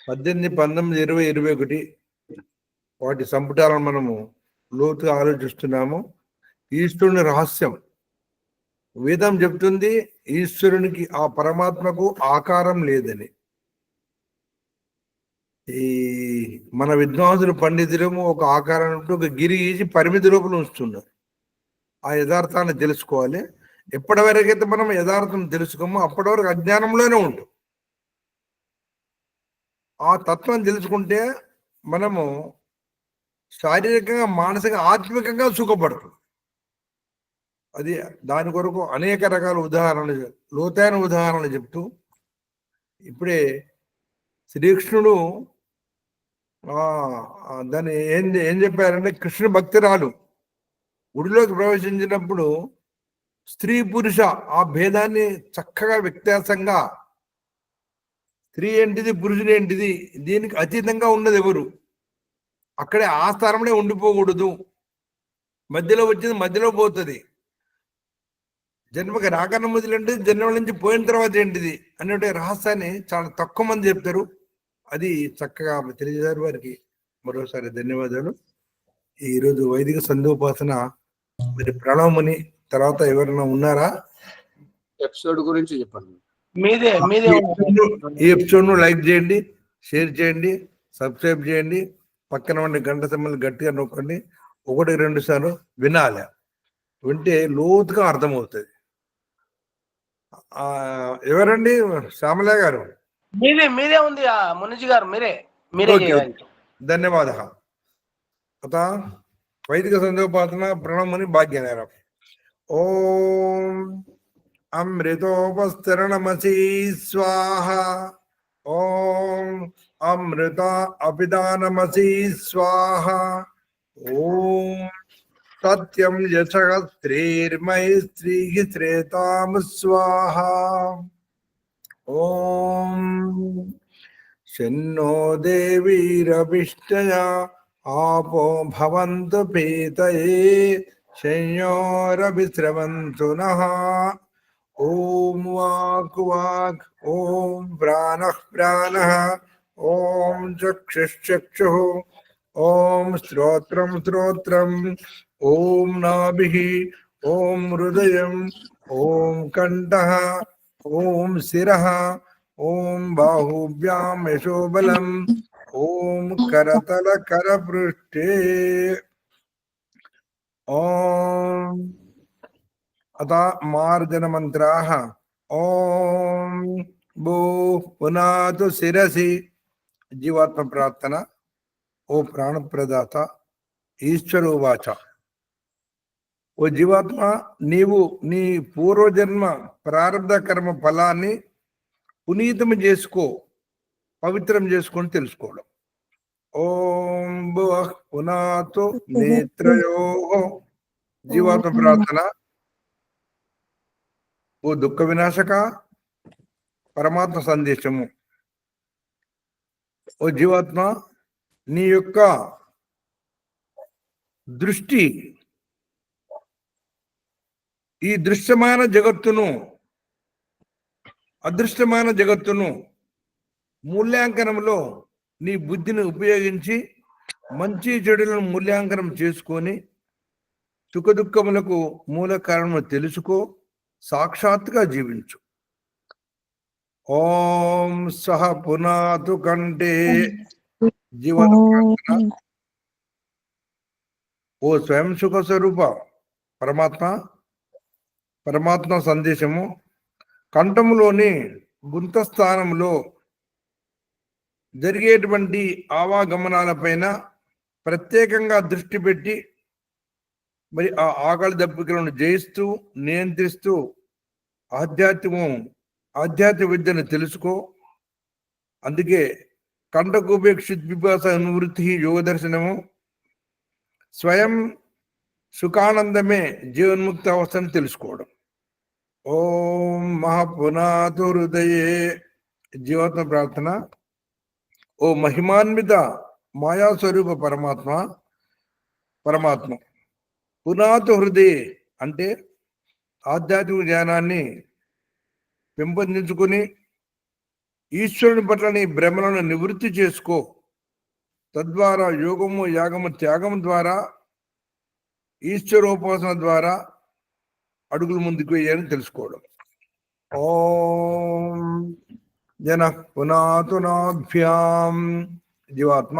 18, 19, 20, 21 వాటి సంపుటాలను మనము లోతుగా ఆలోచిస్తున్నాము. ఈశ్వరుని రహస్యం వేదం చెప్తుంది, ఈశ్వరునికి ఆ పరమాత్మకు ఆకారం లేదని. ఈ మన విద్వాంసులు పండితులము ఒక ఆకారం ఒక గిరి గీసి పరిమితి రూపంలో ఉంచుతున్నారు. ఆ యథార్థాన్ని తెలుసుకోవాలి. ఎప్పటి వరకైతే మనం యథార్థం తెలుసుకోమో అప్పటి వరకు అజ్ఞానంలోనే ఉంటాం. ఆ తత్వం తెలుసుకుంటే మనము శారీరకంగా, మానసికంగా, ఆత్మికంగా సుఖపడతాం. అది దాని కొరకు అనేక రకాల ఉదాహరణలు, లోతైన ఉదాహరణలు చెప్తూ ఇప్పుడే శ్రీకృష్ణుడు దాన్ని ఏం చెప్పారంటే కృష్ణ భక్తురాలు గుడిలోకి ప్రవేశించినప్పుడు స్త్రీ పురుష ఆ భేదాన్ని చక్కగా వ్యత్యాసంగా స్త్రీ ఏంటిది పురుషుడు ఏంటిది దీనికి అతీతంగా ఉన్నది ఎవరు, అక్కడే ఆ స్థానంలో ఉండిపోకూడదు, మధ్యలో వచ్చింది మధ్యలో పోతుంది, జన్మకి రాకన్న మొదలంటే జన్మ నుంచి పోయిన తర్వాత ఏంటిది అనే రహస్యాన్ని చాలా తక్కువ మంది చెప్తారు. అది చక్కగా తెలియజేశారు. వారికి మరోసారి ధన్యవాదాలు. ఈరోజు వైదిక సంధ్యోపాసన మరి ప్రణవముని తర్వాత ఎవరైనా ఉన్నారా? ఎపిసోడ్ గురించి చెప్పండి. మీదే ఈ ఎపిసోడ్ ను లైక్ చేయండి, షేర్ చేయండి, సబ్స్క్రైబ్ చేయండి, పక్కన ఉండే గంట సమ్మలు గట్టిగా నొక్కండి. 1-2 సార్లు వినాలి, వింటే లోతుగా అర్థమవుతుంది. ఎవరండి? శ్యామల గారు మీదే ఉంది మునిజీ గారు, మీరే చేయండి. ధన్యవాద. అత వైదిక సంధ్యోపాసన ప్రణవముని భాగ్యనేరం. ఓం అమృతోపస్తరణమసి స్వాహ. ఓం అమృత అపిదానమసి స్వాహ. ఓం సత్యం యశస్త్రీర్మైస్త్రీః శ్రేతాం స్వాహ. ఓం శన్నో దేవీరభిష్టయా ఆపో భవంతు పీతయే శయ్యోరభిస్రవంతు నః. ఓం వాక్ వాక్, ఓం ప్రాణః ప్రాణః, ఓం చక్షుశ్చక్షుః, ఓం శ్రోత్రం శ్రోత్రం, ఓం నాభిః, ఓం హృదయం, ఓం కంఠః, ఓం శిరః, ఓం బాహుభ్యాం యశోబలం, ఓం కరతల కరపృష్ఠే. ఓం అత మార్జన మంత్రాః. ఓం భూ పునాతు శిరసి. జీవాత్మ ప్రార్థన. ఓ ప్రాణప్రదాత ఈశ్వరోవాచ. ఓ జీవాత్మ, నీవు నీ పూర్వజన్మ ప్రారంభ కర్మ ఫలాన్ని పునీతం చేసుకో, పవిత్రం చేసుకొని తెలుసుకోవడం. ఓం భువః పునాతు నేత్రయోః. జీవాత్మ ప్రార్థన. ఓ దుఃఖ వినాశక పరమాత్మ సందేశము. ఓ జీవాత్మ, నీ యొక్క దృష్టి ఈ దృశ్యమైన జగత్తును అదృష్టమైన జగత్తును మూల్యాంకనంలో నీ బుద్ధిని ఉపయోగించి మంచి చెడులను మూల్యాంకనం చేసుకొని సుఖదుఖములకు మూల కారణము తెలుసుకో, సాక్షాత్తుగా జీవించు. ఓం సహ పునాతు కంటే. జీవన ప్రార్థన. ఓ స్వయం సుఖ స్వరూప పరమాత్మ సందేశము. కంఠములోని గుంత స్థానంలో జరిగేటువంటి ఆవాగమనాలపైన ప్రత్యేకంగా దృష్టి పెట్టి మరి ఆ ఆకలి దప్పికలను జయిస్తూ నియంత్రిస్తూ ఆధ్యాత్మిక విద్యను తెలుసుకో. అందుకే కంఠకోపేక్షిత్ పిపాస నివృత్తి యోగ దర్శనము. స్వయం సుఖానందమే జీవన్ముక్త అవస్థను తెలుసుకోవడం. ఓం మహాపునాతు హృదయే. జీవాత్మ ప్రార్థన. ఓ మహిమాన్విత మాయాస్వరూప పరమాత్మ పునాతు హృదయ అంటే ఆధ్యాత్మిక జ్ఞానాన్ని పెంపొందించుకుని ఈశ్వరుని పట్ల నీ భ్రమలను నివృత్తి చేసుకో. తద్వారా యోగము యాగము త్యాగము ద్వారా ఈశ్వరోపాసన ద్వారా అడుగులు ముందుకు వేయాలని తెలుసుకోవడం. ఓం జన పునాతునాభ్యాం. జీవాత్మ.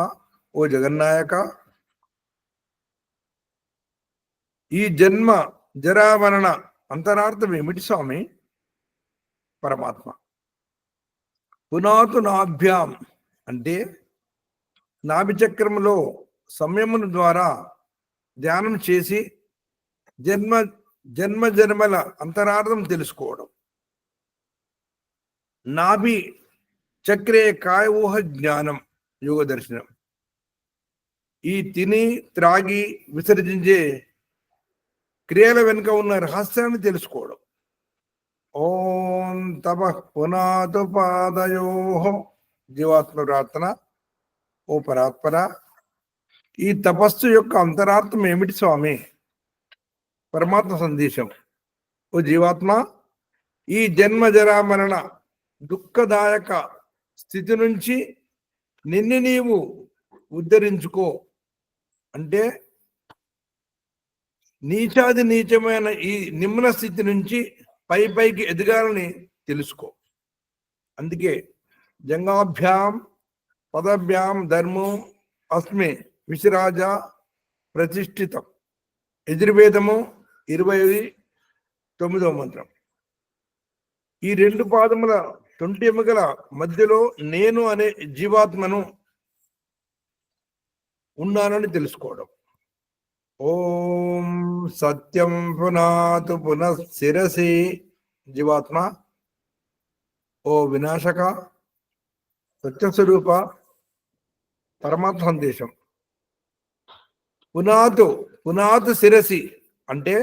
ఓ జగన్నాయక, ఈ జన్మ జరావరణ అంతరార్థం ఏమిటి స్వామి? పరమాత్మ. పునాతునాభ్యాం అంటే నాభి చక్రములో సంయమన ద్వారా ధ్యానం చేసి జన్మల అంతరార్థం తెలుసుకోవడం. నాభి చక్రే కాయ ఊహ జ్ఞానం యోగ దర్శనం. ఈ తిని త్రాగి విసర్జించే క్రియల వెనుక ఉన్న రహస్యాన్ని తెలుసుకోవడం. ఓం తప పునాతు పాదయో జీవాత్మ ప్రార్థన. ఓ పరాత్పర, ఈ తపస్సు యొక్క అంతరార్థం ఏమిటి స్వామి? పరమాత్మ సందేశం. ఓ జీవాత్మ, ఈ జన్మ జరా మరణ దుఃఖదాయక స్థితి నుంచి నిన్ను నీవు ఉద్ధరించుకో. అంటే నీచాది నీచమైన ఈ నిమ్న స్థితి నుంచి పైకి ఎదగాలని తెలుసుకో. అందుకే జంగాభ్యాం పదభ్యాం ధర్మం అస్మి విశిరాజ ప్రతిష్ఠితం. యజుర్వేదము 29వ మంత్రం. ఈ రెండు పాదముల తొంటి ఎముకల మధ్యలో నేను అనే జీవాత్మను ఉన్నానని తెలుసుకోవడం. ఓం సత్యం పునాతు పునఃశిరసి. జీవాత్మ, ఓ వినాశక సత్యస్వరూప పరమాత్మ సందేశం. పునాతు శిరసి అంటే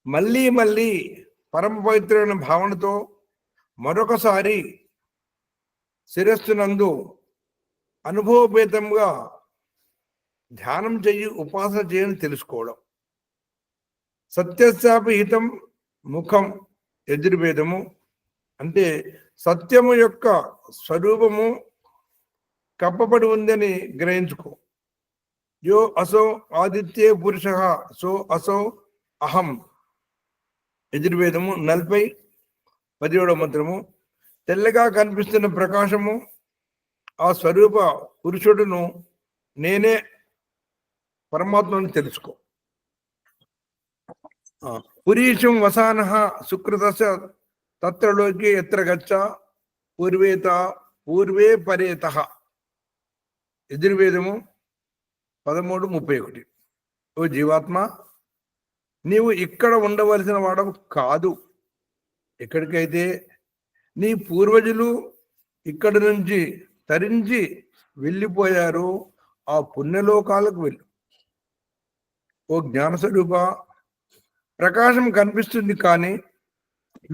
మళ్ళీ మళ్ళీ పరమ పవిత్రమైన భావనతో మరొకసారి శిరస్సునందు అనుభవపేతంగా ధ్యానం చెయ్యి, ఉపాసన చేయని తెలుసుకోవడం. సత్యశాపి హితం ముఖం యజుర్వేదము అంటే సత్యము యొక్క స్వరూపము కప్పబడి ఉందని గ్రహించుకో. యో అసౌ ఆదిత్యే పురుష సో అసౌ అహం. యజుర్వేదము 40:17వ మంత్రము. తెల్లగా కనిపిస్తున్న ప్రకాశము ఆ స్వరూప పురుషుడును నేనే పరమాత్మను తెలుసుకో. పురీషం వసాన సుకృతస తత్రలోకి ఎత్ర గచ్చ పూర్వే పరేత. యజుర్వేదము 13:31. ఓ జీవాత్మ, నీవు ఇక్కడ ఉండవలసిన వాడవు కాదు. ఎక్కడికైతే నీ పూర్వజులు ఇక్కడి నుంచి తరించి వెళ్ళిపోయారో ఆ పుణ్యలోకాలకు వెళ్ళు. ఓ జ్ఞానస్వరూప, ప్రకాశం కనిపిస్తుంది కానీ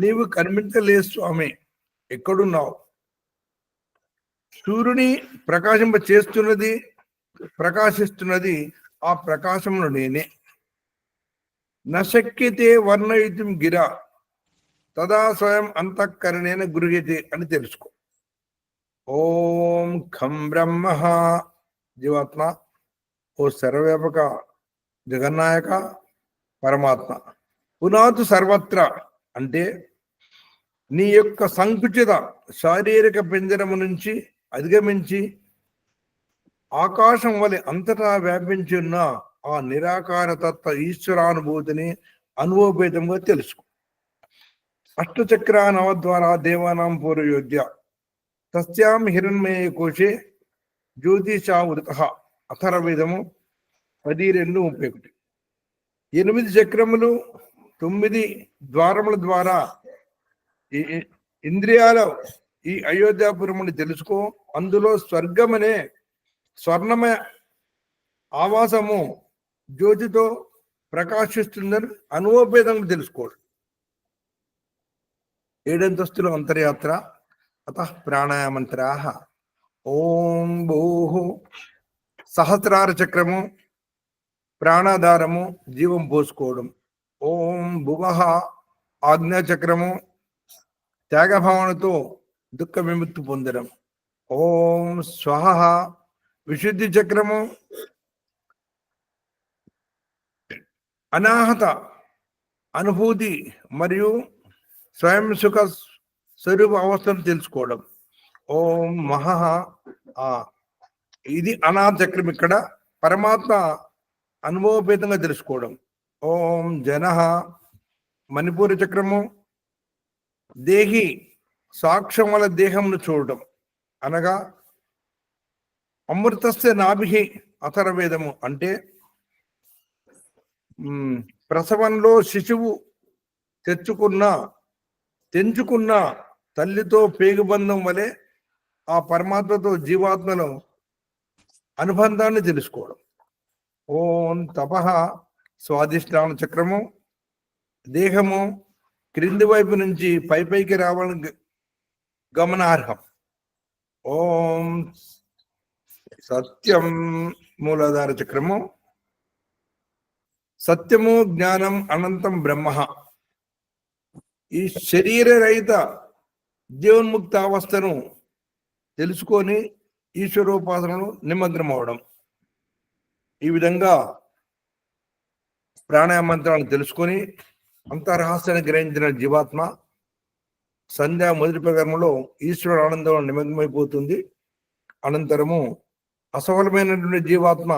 నీవు కనిపించలేదు స్వామి. ఎక్కడున్నావు? సూర్యుని ప్రకాశిస్తున్నది ఆ ప్రకాశంలో నేనే. నశక్యతే వర్ణయితుం గిరా తదా స్వయం అంతఃకరణేన గృహ్యతే అని తెలుసుకో. ఓం ఖం బ్రహ్మ. జీవాత్మ, ఓ సర్వవ్యాపక జగన్నాయక పరమాత్మ. పునాతు సర్వత్ర అంటే నీ యొక్క సంకుచిత శారీరక పింజరము నుంచి అధిగమించి ఆకాశం వలె అంతటా వ్యాపించి ఉన్న ఆ నిరాకార తత్వ ఈశ్వరానుభూతిని అనుభవభేదంగా తెలుసుకో. అష్టచక్రా నవద్వారా దేవానాం పూర్వయోధ్య తస్యాం హిరణ్మయ కోశే జ్యోతిషా వృత. అథర్వవేదము 12:31. 8 చక్రములు 9 ద్వారముల ద్వారా ఇంద్రియాల ఈ అయోధ్యాపురముని తెలుసుకో. అందులో స్వర్గమనే స్వర్ణమయ ఆవాసము జ్యోతితో ప్రకాశిస్తుందని అనుభవభేదంగా తెలుసుకోడు. 7 అంతస్తుల అంతర్యాత్ర. అత ప్రాణాయామంత్రా. ఓం భూః సహస్రార చక్రము ప్రాణాధారము జీవం పోసుకోవడం. ఓం భువః ఆజ్ఞాచక్రము త్యాగభావనతో దుఃఖ విముక్తి పొందడం. ఓం స్వహ విశుద్ధి చక్రము అనాహత అనుభూతి మరియు స్వయం సుఖ స్వరూప అవస్థను తెలుసుకోవడం. ఓం మహః ఇది అనాహత చక్రం. ఇక్కడ పరమాత్మ అనుభవపేతంగా తెలుసుకోవడం. ఓం జనః మణిపూర చక్రము దేహి సాక్ష్యం వల్ల దేహంను చూడటం అనగా అమృతస్య నాభిః. అథర్వవేదము అంటే ప్రసవంలో శిశువు తెంచుకున్న తల్లితో పేగుబంధం వలె ఆ పరమాత్మతో జీవాత్మను అనుబంధాన్ని తెలుసుకోవడం. ఓం తపః స్వాధిష్టాన చక్రము, దేహము క్రింది వైపు నుంచి పైకి రావాలని గమనార్హం. ఓం సత్యం మూలాధార చక్రము, సత్యము జ్ఞానం అనంతం బ్రహ్మ. ఈ శరీర రహిత జీవన్ముక్త అవస్థను తెలుసుకొని ఈశ్వరోపాసనను నిమగ్నం అవడం. ఈ విధంగా ప్రాణాయామ మంత్రాలను తెలుసుకొని అంతరహస్యాన్ని గ్రహించిన జీవాత్మ సంధ్యా మొదటి ప్రకరణలో ఈశ్వరుడు ఆనందంలో నిమగ్నమైపోతుంది. అనంతరము అసఫలమైనటువంటి జీవాత్మ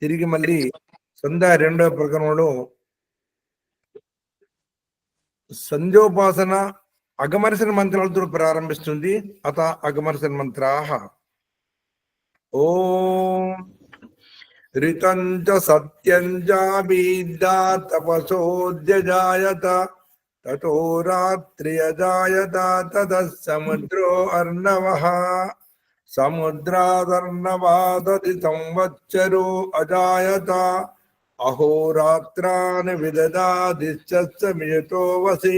తిరిగి మళ్ళీ సంధ్యా రెండవ ప్రకరణలో సంధ్యోపాసన అగమర్శన మంత్రాలతో ప్రారంభిస్తుంది. అత అగమర్శన మంత్రాః. ఓం ऋतं च सत्यं चाभिद्या तपसोऽध्यजायत ततो रात्र्यजायत ततः समुद्रो अर्णवः समुद्रादर्णवादति संवत्सरो अजायत अहोरात्रान् विददादिश्चमियतो वसि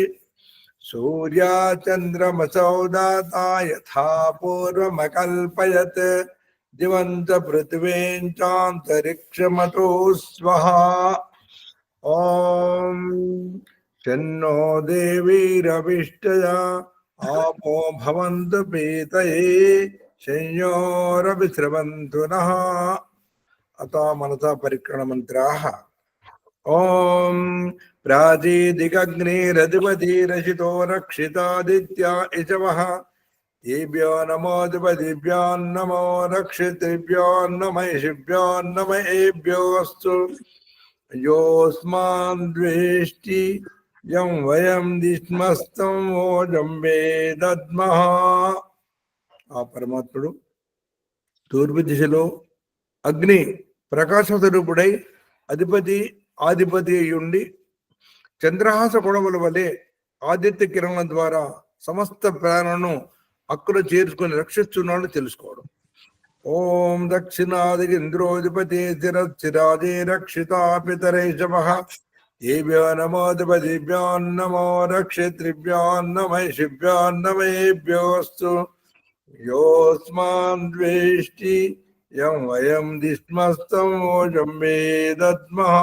सूर्याचन्द्रमसौ दाता यथा पूर्वमकल्पयत् दिवंत पृथ्वींचान्तरिक्षमतो स्वहा. ओम शन्नो देवीरविष्टया आपो भवन्तु पीतये संयोरभिस्रवन्तु नः. अतो मनसा परिक्रमण मंत्राः. ओम प्राचीदिकग्निरधिपतिरशितो रक्षितादित्या इचवः येभ्यो नमोऽधिपतिभ्यो नमो रक्षितृभ्यो नमः एभ्योऽस्तु योऽस्मान् द्वेष्टि यं वयं दिष्मस्तं वोजं वेदद्मः. ఆ పరమాత్ముడు తూర్పు దిశలో అగ్ని ప్రకాశ స్వరూపుడై ఆధిపతి అయ్యుండి చంద్రహాస కొడవల వలె ఆదిత్య కిరణాల ద్వారా సమస్త ప్రాణులను అక్కడ చేర్చుకొని రక్షిస్తున్నాడని తెలుసుకోవడం. ఓం దక్షిణాదిగింద్రోధిపతి చిరాజే రక్షితా పితరేశమః ఏభ్యో నమోధిపతిభ్యో నమో రక్షితృభ్యో నమేభ్యోऽस्तु योऽस्मान् द्वेष्टि यं वयं दिष्मस्तं वोजं वेदद्मः.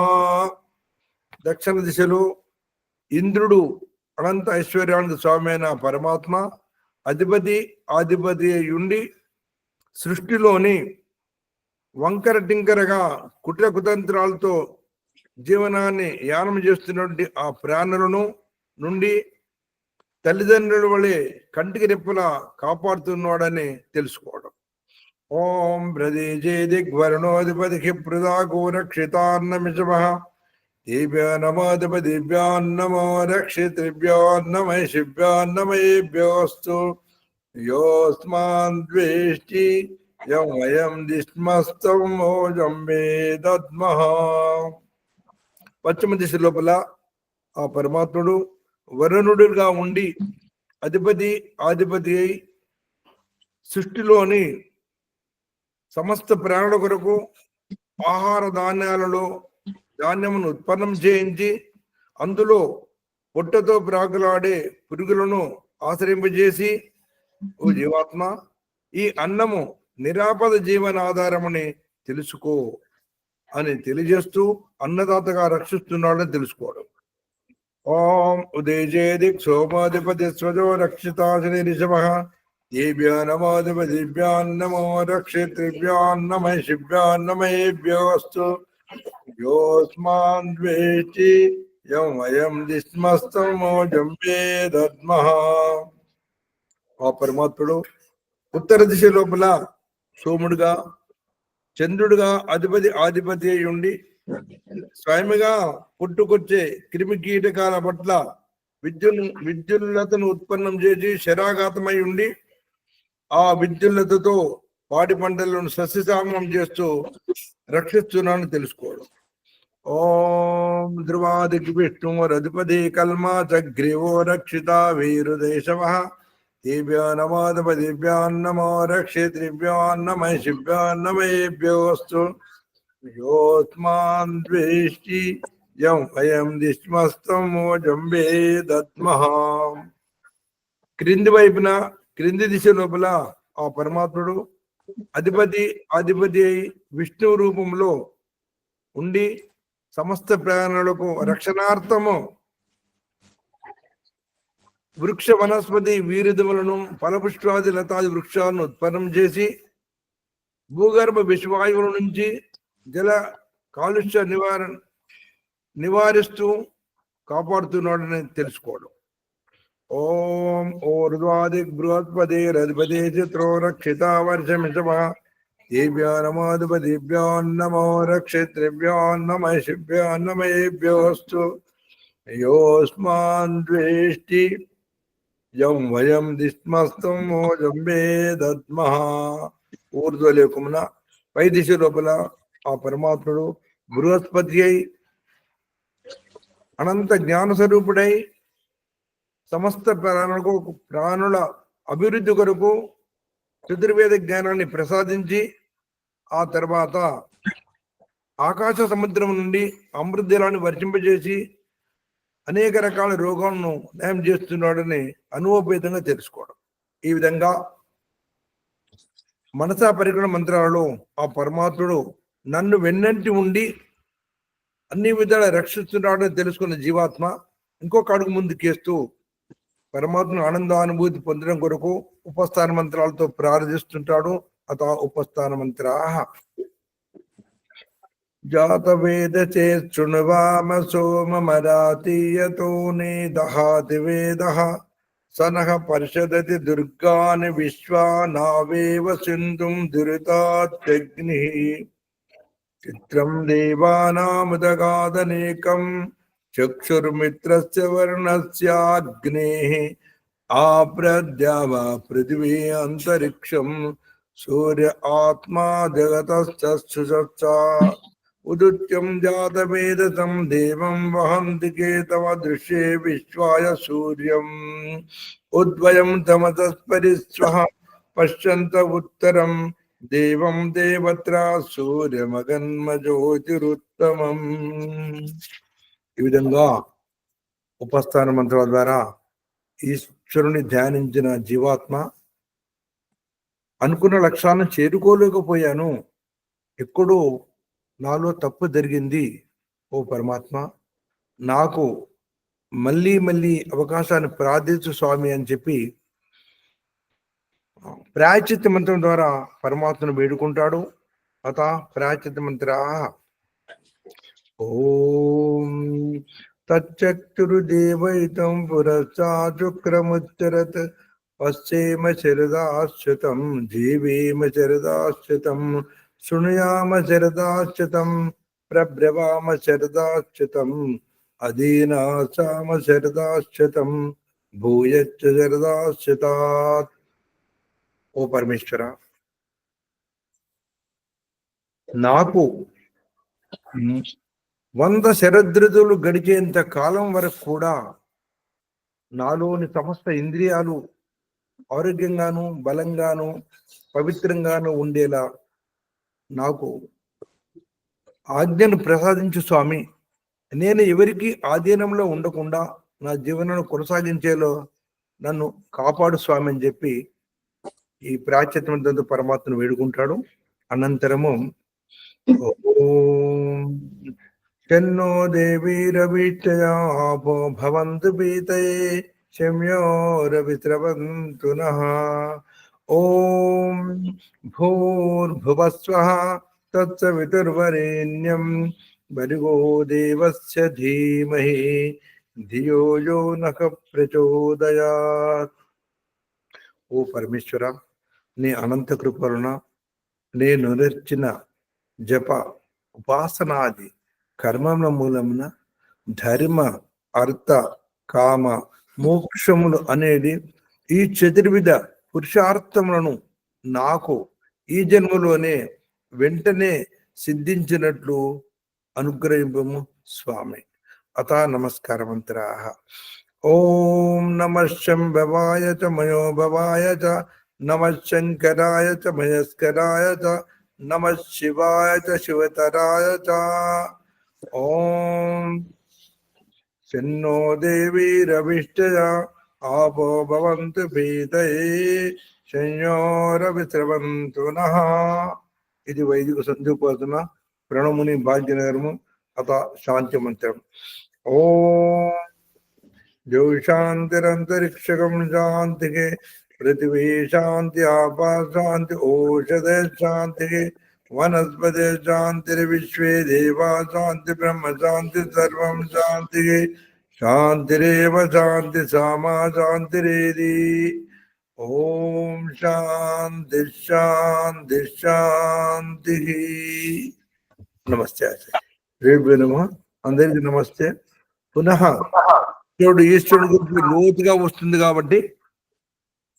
దక్షిణ దిశలో ఇంద్రుడు అనంత ఐశ్వర్యానికి స్వామి అయిన పరమాత్మ ఆధిపతి అయ్యుండి సృష్టిలోని వంకర టింకరగా కుట్ర కుతంత్రాలతో జీవనాన్ని యానం చేస్తున్నటువంటి ఆ ప్రాణులను నుండి తల్లిదండ్రుల వలె కంటికి రెప్పలా కాపాడుతున్నాడని తెలుసుకోవడం. ఓం ప్రదేశే దిగ్వరుణోధిపతి పృథాగో రక్షితాన్నమిషమః ఏభ్యో నమోధిపతిభ్యో నమో రక్షితృభ్యో నమేభ్యోऽस्तु योऽस्मान् द्वेष्टि यं वयं दिष्मस्तं वोजं वेदद्मः. పశ్చిమ దిశ లోపల ఆ పరమాత్ముడు వరుణుడిగా ఉండి ఆధిపతి అయి సృష్టిలోని సమస్త ప్రాణుల కొరకు ఆహార ధాన్యాలలో ధాన్యమును ఉత్పన్నం చేయించి అందులో పొట్టతో ప్రాకులాడే పురుగులను ఆశ్రయింపజేసి, ఓ జీవాత్మ, ఈ అన్నము నిరాపద జీవనాధారమని తెలుసుకో అని తెలియజేస్తూ అన్నదాతగా రక్షిస్తున్నాడని తెలుసుకోవడం. ఓం ఉదేజే దిక్ సోమాధిపతి స్వజో రక్షితాశని రిషభః ఏభ్యో నమోధిపతిభ్యో నమో రక్షితృభ్యో నమేభ్యోऽस्तु योऽस्मान् द्वेष्टि यं वयं दिष्मस्तं वोजं वेदद्मः. ఆ పరమాత్ముడు ఉత్తర దిశ లోపల సోముడుగా చంద్రుడుగా ఆధిపతి అయి ఉండి స్వయముగా పుట్టుకొచ్చే క్రిమి కీటకాల పట్ల విద్యుల్లతను ఉత్పన్నం చేసి శరాఘాతమై ఉండి ఆ విద్యుల్లతతో పాడి పంటలను సస్యశామం చేస్తూ రక్షిస్తున్నానని తెలుసుకోవడం. ఓం ధ్రువాదికి విష్ణురధిపతి కల్మా చగ్రీవో రక్షిత వీరుదేశమః దేవ్యో నమో రక్షేత్రిభ్యో శిభ్యోన్నమేభ్యోస్తు యోస్మాన్ ద్వేష్టి యం అయం దిష్మస్తమోజంబే దద్మః. క్రింది దిశ లోపల ఆ పరమాత్ముడు అధిపతి అయి విష్ణు రూపంలో ఉండి సమస్త ప్రాణులకు రక్షణార్థము వృక్ష వనస్పతి వీరిదుములను ఫలపుష్పాది లతాది వృక్షాలను ఉత్పన్నం చేసి భూగర్భ విషవాయువుల నుంచి జల కాలుష్య నివారిస్తూ కాపాడుతున్నాడని తెలుసుకోవడం. ఓం ఊర్ధ్వాది బృహస్పతి రధిపతి చిత్రో రక్షిత వర్షమిషమ దేవ్యో నమో రక్షిత్రిభ్యో శిభ్యోన్నమేభ్యోస్తు యోస్మాన్ ద్వేష్టి యం వయం దిష్మస్తం మోజంబే దద్మః. ఊర్ధ్వలోకమున పై దిశ లోపల ఆ పరమాత్ముడు బృహస్పతి అయి అనంత జ్ఞాన స్వరూపుడై సమస్త ప్రాణుల అభివృద్ధి కొరకు చతుర్వేద జ్ఞానాన్ని ప్రసాదించి ఆ తర్వాత ఆకాశ సముద్రం నుండి అమృత జలాన్ని వర్షింపజేసి అనేక రకాల రోగాలను నయం చేస్తున్నాడని అనుభవపేతంగా తెలుసుకోవడం. ఈ విధంగా మనసా పరికరణ మంత్రాలలో ఆ పరమాత్ముడు నన్ను వెన్నంటి ఉండి అన్ని విధాలు రక్షిస్తున్నాడని తెలుసుకున్న జీవాత్మ ఇంకొక అడుగు ముందుకేస్తూ పరమాత్మ ఆనందానుభూతి పొందడం కొరకు ఉపస్థాన మంత్రాలతో ప్రార్థిస్తుంటాడు. అత ఉపస్థాన మంత్రా జాత వేద చేశృణువామ సోమమరాతీయతో దహాతి వేద సనః పరిషదతి దుర్గాని విశ్వా నావేవ సింధుం దురితాత్యగ్ని చిత్రం దేవానాముదగాదనేకం చక్షుర్మిత్రస్య వర్ణస్యాగ్నేః ఆప్రద్యావా పృథివీ అంతరిక్షం సూర్య ఆత్మా జగతశ్చక్షుషా ఉదుత్యం జాతవేదసం దేవం వహంతి కేతవ దృశ్యే విశ్వాయ సూర్యం ఉద్వయం తమతస్పరిస్వః పశ్యంత ఉత్తరం దేవం దేవత్ర సూర్యమగన్మజ్యోతిరుత్తమం. ఈ విధంగా ఉపస్థాన మంత్రాల ద్వారా ఈశ్వరుని ధ్యానించిన జీవాత్మ అనుకున్న లక్ష్యాలను చేరుకోలేకపోయాను, ఎక్కడో నాలో తప్పు జరిగింది, ఓ పరమాత్మ నాకు మళ్ళీ అవకాశాన్ని ప్రార్థించు స్వామి అని చెప్పి ప్రాయశ్చిత్త మంత్రం ద్వారా పరమాత్మను వేడుకుంటాడు. అత ప్రాయశ్చిత్త మంత్రా ఓం తచ్చక్తురుదేవైతం పురశ్చాచుక్రముచ్చరత్ పశ్చేమ శరదాశ్చితం జీవేమ శరదాశ్చితం శృణుయామ శరదాశ్చితం ప్రబ్రవామ శరదాశ్చితం అధీనాసామ శరదాశ్చితం భూయచ్చ శరదాశ్చితాత్. ఓ పరమేశ్వర, నాకు 100 శరదృతులు గడిచేంత కాలం వరకు కూడా నాలోని సమస్త ఇంద్రియాలు ఆరోగ్యంగాను బలంగాను పవిత్రంగాను ఉండేలా నాకు ఆజ్ఞను ప్రసాదించు స్వామి. నేను ఎవరికి ఆధీనంలో ఉండకుండా నా జీవనాన్ని కొనసాగించేలో నన్ను కాపాడు స్వామి అని చెప్పి ఈ ప్రాచ్యత్వంతో పరమాత్మను వేడుకుంటాడు. అనంతరము ఓం షన్నో దేవీరవిష్టయాపో భవంతు పీతయే శమ్యో రవిస్రవంతు నః. ఓం భూర్భువస్వః తత్సవితుర్వరేణ్యం భర్గో దేవస్య ధీమహి ధియో యో నః ప్రచోదయాత్. ఓ పరమేశ్వర, నీ అనంత కృపలున నేను నేర్చిన జప ఉపాసనాది కర్మముల మూలమున ధర్మ అర్థ కామ మోక్షములు అనేది ఈ చతుర్విధ పురుషార్థములను నాకు ఈ జన్మలోనే వెంటనే సిద్ధించినట్లు అనుగ్రహింపము స్వామి. అత నమస్కారమంత్రాః. ఓం నమః శంభవాయ చ మయోభవాయ చ నమః శంకరాయ చ మహేశ్వరాయ చ నమః శివాయ చ శివతరాయ చ. ఓం శన్నో దేవీరవిష్టయ ఆపో భవంతు పీతయే సంయోరవిశ్రవంతు నః. ఇది వైదిక సంధ్యోపాసన ప్రణముని భాగ్యనగరము అత శాంతి మంత్రం. ఓం ज्योतिशान्तिरन्तरिक्षकं शान्तिः पृथिवी शान्ति आपा शान्ति ओषधे शान्तिः वनस्पते शान्तिर्विश्वे देवा शान्ति ब्रह्म शान्ति सर्वं शान्तिः शान्तिरेव शान्ति सामा शान्तिरेधि. ओम शान्ति शान्ति शान्तिः. नमस्ते आचार्य नमः. అందరికీ నమస్తే. పునః ఈశ్వరుడు గురించి లోతుగా వస్తుంది కాబట్టి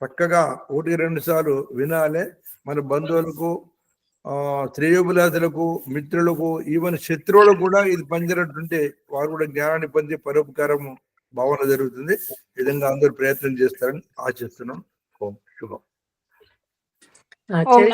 చక్కగా 1-2 సార్లు వినాలి. మన బంధువులకు, శ్రేయోభిలాషులకు, మిత్రులకు, ఈవెన్ శత్రువులకు కూడా ఇది పనిచేయనట్టుంటే వారు కూడా జ్ఞానాన్ని పొంది పరోపకారం భావన జరుగుతుంది. ఈ విధంగా అందరూ ప్రయత్నం చేస్తారని ఆశిస్తున్నాం. ఓం శుభం. ఆచార్య